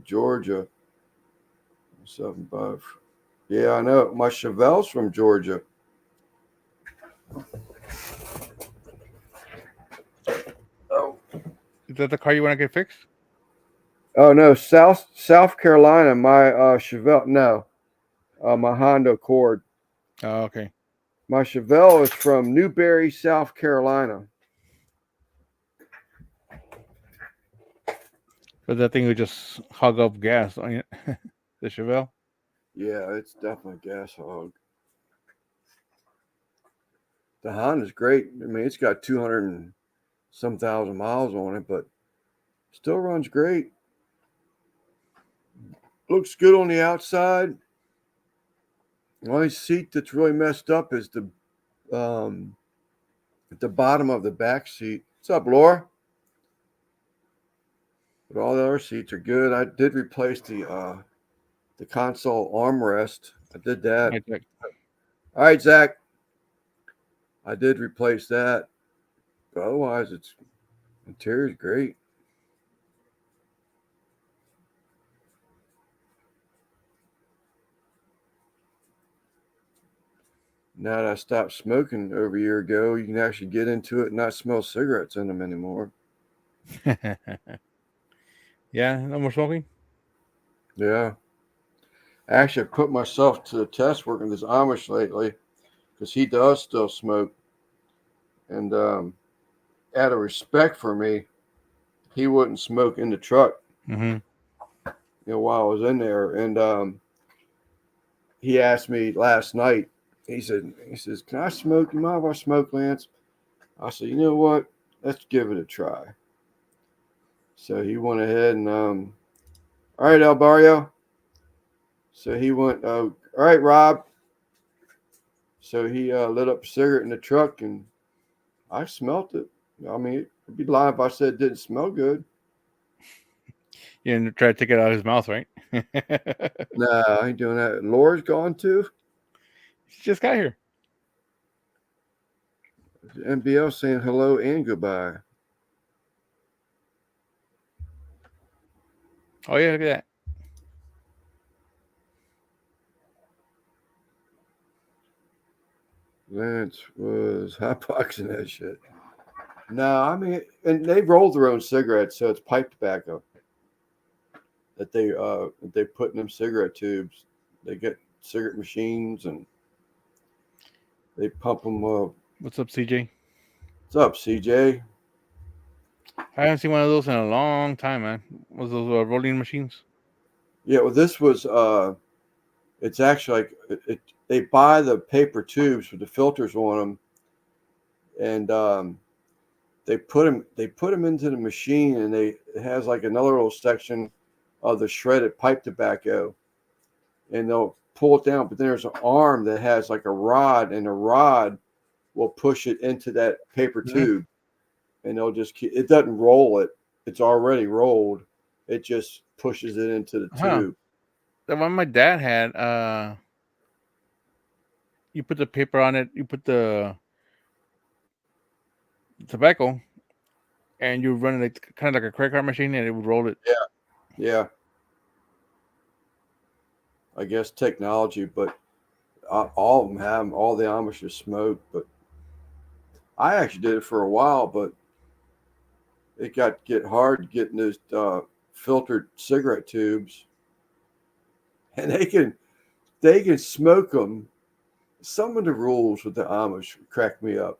Georgia, 7.5. Yeah, I know. My Chevelle's from Georgia. Oh, Is that the car you want to get fixed? oh no, South Carolina. My Chevelle. No, my Honda Accord. Oh, okay. My Chevelle is from Newberry, South Carolina. But that thing would just hog up gas on it. The Chevelle. Yeah, it's definitely a gas hog. The Honda's great. I mean, it's got 200 and some thousand miles on it, but still runs great. Looks good on the outside. The only seat that's really messed up is um, at the bottom of the back seat. What's up, Laura? But all the other seats are good. I did replace the console armrest. I did that. I checked. All right, Zach. I did replace that. But otherwise, it's interior's great. Now that I stopped smoking over a year ago, you can actually get into it and not smell cigarettes in them anymore. Yeah, no more smoking. Yeah. Actually, I put myself to the test working with this Amish lately because he does still smoke. And out of respect for me, he wouldn't smoke in the truck, Mm-hmm. while I was in there. And he asked me last night, he says, can I smoke? You mind if I smoke, Lance? I said, you know what? Let's give it a try. So he went ahead and, all right, El Barrio. So he went, all right, Rob. So he lit up a cigarette in the truck and I smelt it. I mean, it'd be lying if I said it didn't smell good. You didn't try to take it out of his mouth, right? Nah, I ain't doing that. Laura's gone too. She just got here. NBL saying hello and goodbye. Oh yeah, look at that. Lance was hotboxing that shit. No, I mean, and they roll their own cigarettes, so it's pipe tobacco that they put in them cigarette tubes. They get cigarette machines and they pump them up. What's up, CJ? What's up, CJ? I haven't seen one of those in a long time, man. Was those rolling machines? Yeah, well, this was it's actually like they buy the paper tubes with the filters on them, and they put them into the machine, and it has like another little section of the shredded pipe tobacco, and they'll pull it down. But there's an arm that has like a rod, and the rod will push it into that paper Mm. tube, and they'll just keep. It doesn't roll it; it's already rolled. It just pushes it into the Huh. tube. The one my dad had, you put the paper on it, you put the tobacco, and you run it like, kind of like a credit card machine, and it would roll it. Yeah, yeah. I guess technology, but all of them have 'em. All the Amish are smoke. But I actually did it for a while, but it get hard getting those filtered cigarette tubes, and they can smoke them. Some of the rules with the Amish crack me up.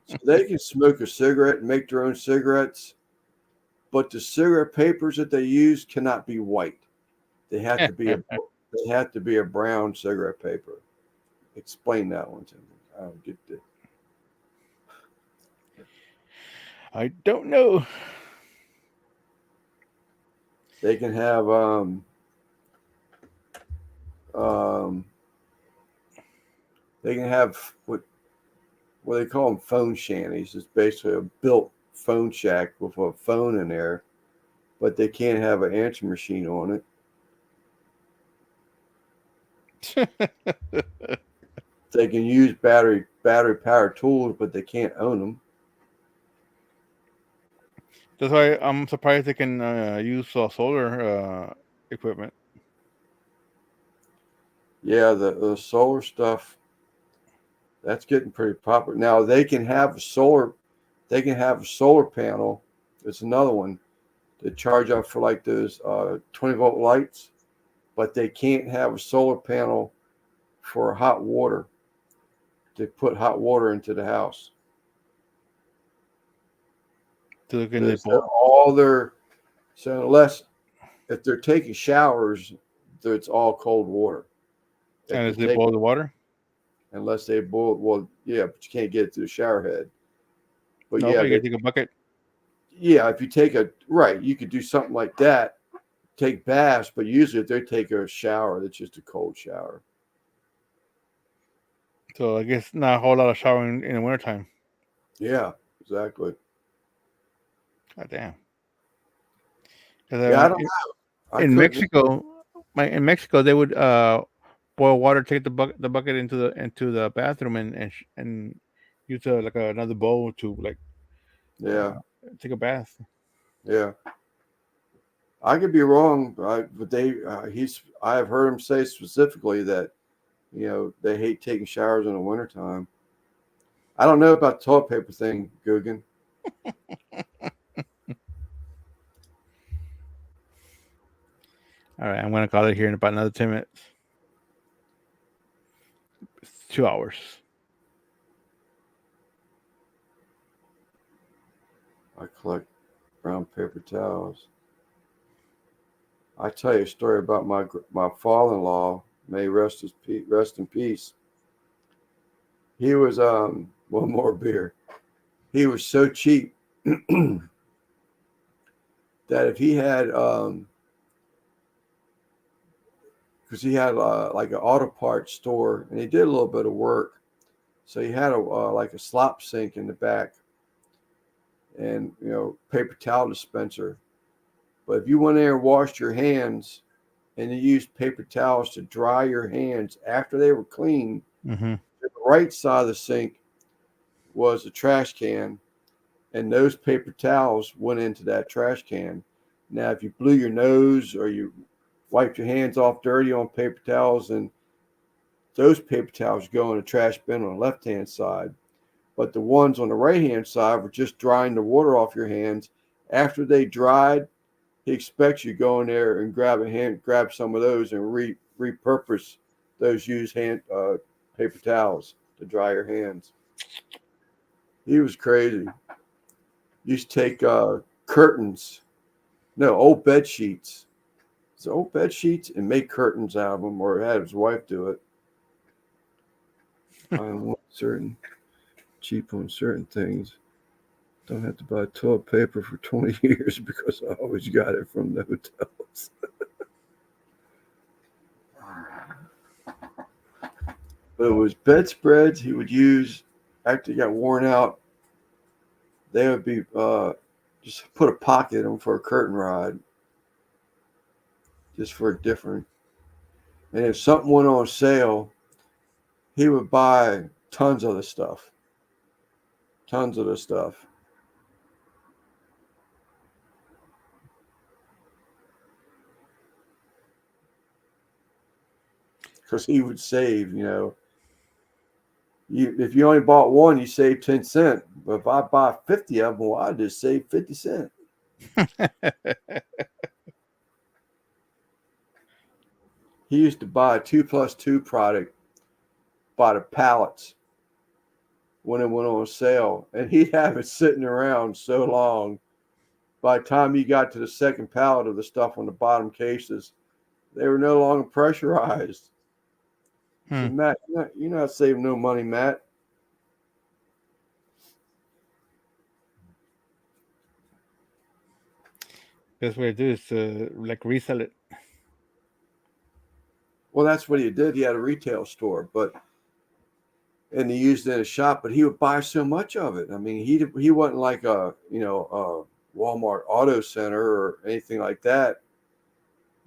So they can smoke a cigarette and make their own cigarettes, but the cigarette papers that they use cannot be white. They have to be a they have to be a brown cigarette paper. Explain that one to me. I don't get it. I don't know. They can have um they can have what they call them phone shanties. It's basically a built phone shack with a phone in there, but they can't have an answer machine on it. They can use battery powered tools, but they can't own them. That's why I'm surprised they can use solar equipment. Yeah, the solar stuff that's getting pretty popular now. They can have a solar panel. It's another one to charge up for like those 20-volt lights, but they can't have a solar panel for hot water to put hot water into the house. So can they They both? all their so unless if they're taking showers, it's all cold water. If And they're as they taking boil the water? unless they boil, well, yeah, but you can't get it through the shower head. But No, yeah, but you they can take a bucket. yeah, if you take a right, you could do something like that. Take baths, but usually if they take a shower, it's just a cold shower. So I guess not a whole lot of showering in the wintertime. Yeah, exactly. God damn. Because Yeah, I don't. I in couldn't. Mexico, in Mexico they would boil water, take the bucket into the bathroom, and use like another bowl to like Yeah, uh, take a bath. yeah. I could be wrong, but I have heard him say specifically that they hate taking showers in the wintertime. I don't know about the toilet paper thing, Guggen. All right, I'm gonna call it here in about another 10 minutes. It's 2 hours. I collect brown paper towels. I tell you a story about my father-in-law. May he rest in peace. He was one more beer. He was so cheap that if he had because he had like an auto parts store, and he did a little bit of work. So he had a like a slop sink in the back, and paper towel dispenser. But if you went there and washed your hands, and you used paper towels to dry your hands after they were clean, Mm-hmm. the right side of the sink was a trash can, and those paper towels went into that trash can. Now, if you blew your nose or you wiped your hands off dirty on paper towels, and those paper towels go in the trash bin on the left hand side. But the ones on the right hand side were just drying the water off your hands. After they dried, he expects you to go in there and grab some of those and repurpose those used paper towels to dry your hands. He was crazy. Used to take curtains, no, old bed sheets. So old bed sheets and make curtains out of them, or had his wife do it. I want certain cheap on certain things. Don't have to buy toilet paper for 20 years because I always got it from the hotels. But it was bedspreads he would use after he got worn out. They would be just put a pocket in them for a curtain rod, just for a different. And if something went on sale, he would buy tons of the stuff, because he would save. If you only bought one, you save 10 cents. But if I buy 50 of them, well, I just save 50 cents. He used to buy a 2+2 product by the pallets when it went on sale, and he'd have it sitting around so long. By the time he got to the second pallet of the stuff on the bottom cases, they were no longer pressurized. I Hmm. said, Matt, you're not saving no money, Matt. Best way to do is to like resell it. Well, that's what he did. He had a retail store, and he used it in a shop, but he would buy so much of it. I mean, he wasn't like a Walmart Auto Center or anything like that.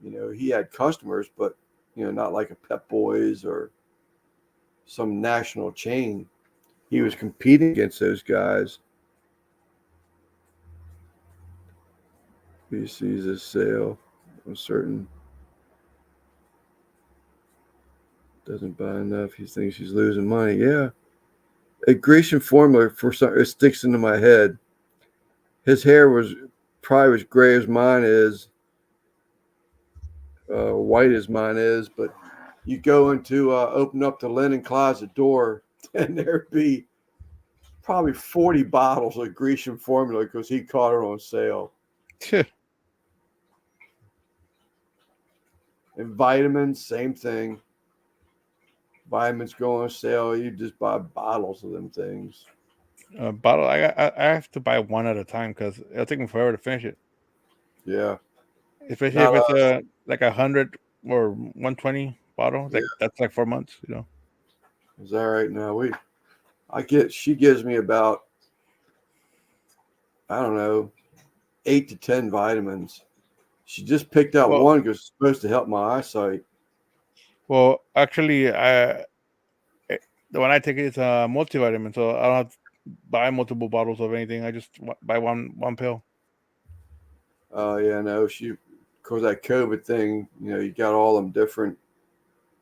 He had customers, but not like a Pep Boys or some national chain. He was competing against those guys. He sees a sale, a certain doesn't buy enough. He thinks he's losing money. Yeah, a Grecian formula for some it sticks into my head. His hair was probably as gray as mine is, white as mine is, but you go into open up the linen closet door, and there'd be probably 40 bottles of Grecian formula because he caught it on sale. And vitamins, same thing. Vitamins go on sale. You just buy bottles of them things. Bottle. I have to buy one at a time because it'll take me forever to finish it. Yeah. Especially if Not it's us. like 100 or 120 bottle. Yeah. That's like 4 months. You know. Is that right? Now she gives me about, I don't know, 8 to 10 vitamins. She just picked out Well, one because it's supposed to help my eyesight. actually, the one I take is a multivitamin, so I don't have to buy multiple bottles of anything. I just buy one pill. Yeah, no, of course, that COVID thing, you got all them different,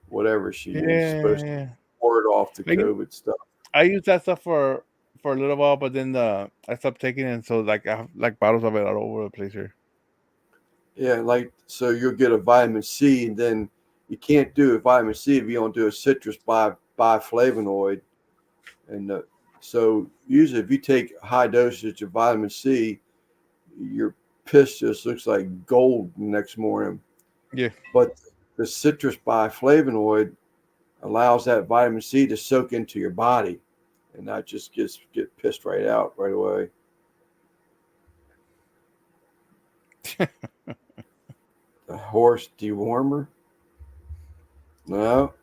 whatever she used, supposed to Yeah, ward off the like COVID stuff. I use that stuff for a little while, but then I stopped taking it, so like I have like bottles of it all over the place here. Yeah, like, so you'll get a vitamin C, and then you can't do a vitamin C if you don't do a citrus biflavonoid. And so usually if you take high dosage of vitamin C, your piss just looks like gold the next morning. Yeah. But the citrus biflavonoid allows that vitamin C to soak into your body and not just get pissed right out right away. The horse dewormer? No.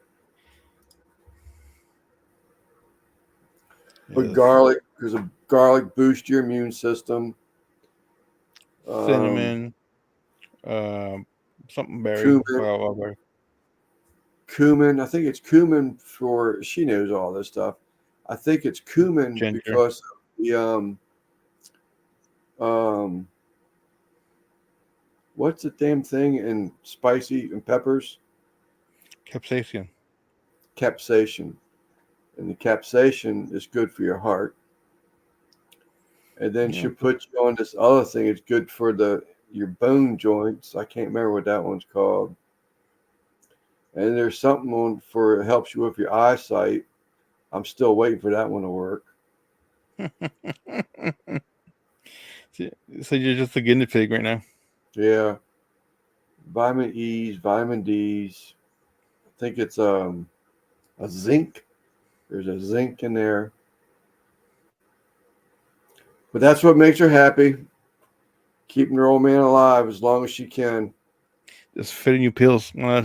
But Yes. garlic, because garlic boosts your immune system. Um, Cinnamon, um, something berry. cumin, Well, berry. cumin. I think it's cumin for she knows all this stuff. I think it's cumin Ginger, because of the um what's the damn thing in spicy and peppers? capsaicin. Capsaicin. And the capsaicin is good for your heart. And then Yeah. she'll put you on this other thing. It's good for the your bone joints. I can't remember what that one's called. And there's something on for it helps you with your eyesight. I'm still waiting for that one to work. So so you're just a guinea pig right now. Yeah, vitamin E's, vitamin D's. I think it's a zinc There's a zinc in there. But that's what makes her happy. Keeping her old man alive as long as she can. Just fitting you pills. Or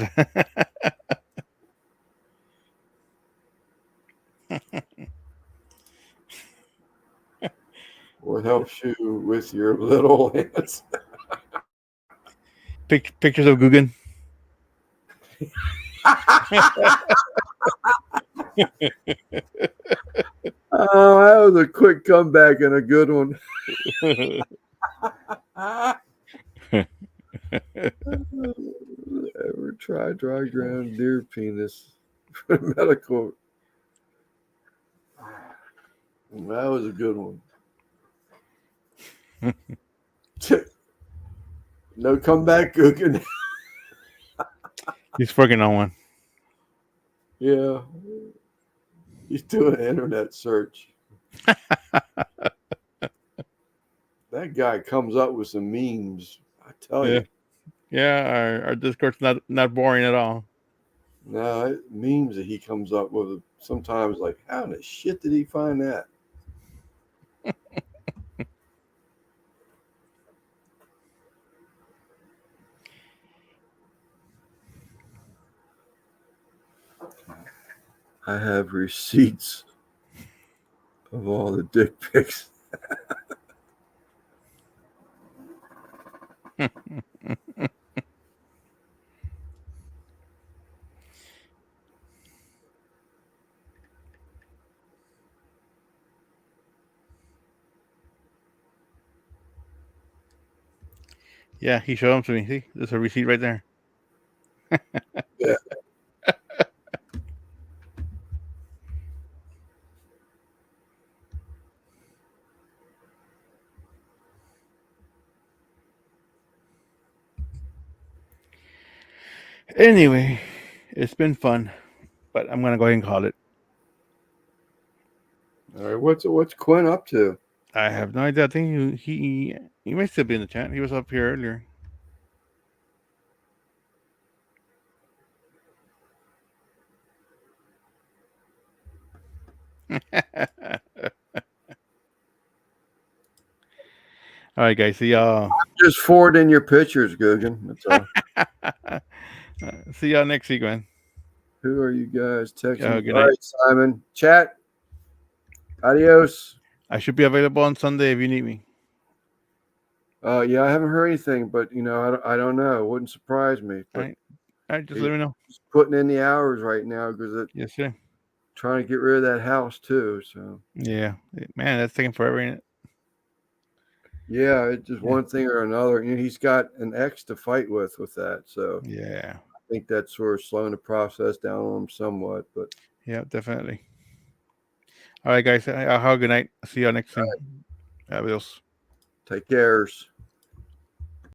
helps you with your little hands. Pictures of Guggen. Oh, that was a quick comeback and a good one. Ever try dry ground deer penis for medical? That was a good one. No comeback cooking. He's working on one. Yeah, he's doing an internet search. That guy comes up with some memes. I tell Yeah, you. yeah. Our Discord's not boring at all. No, memes that he comes up with sometimes like, how in the shit did he find that? I have receipts of all the dick pics. Yeah, he showed them to me. See, there's a receipt right there. Yeah. Anyway, it's been fun, but I'm gonna go ahead and call it. All right, what's Quinn up to? I have no idea. I think he might still be in the chat. He was up here earlier. All right, guys. See y'all. Just forward in your pictures, Guggen. That's all. See y'all next week, man. Who are you guys texting? Good All night. right, Simon. Chat. Adios. I should be available on Sunday if you need me. Yeah, I haven't heard anything, but I don't know. It wouldn't surprise me. All But right. All right. Just he's let me know. putting in the hours right now because Yes, sir. trying to get rid of that house too. So Yeah. Man, that's taking forever, ain't it? yeah, it's just Yeah. one thing or another. He's got an ex to fight with that. So Yeah. I think that's sort of slowing the process down on him somewhat. But Yeah. Definitely. All right, guys. Have a good night. See y'all next time. Adios. take cares.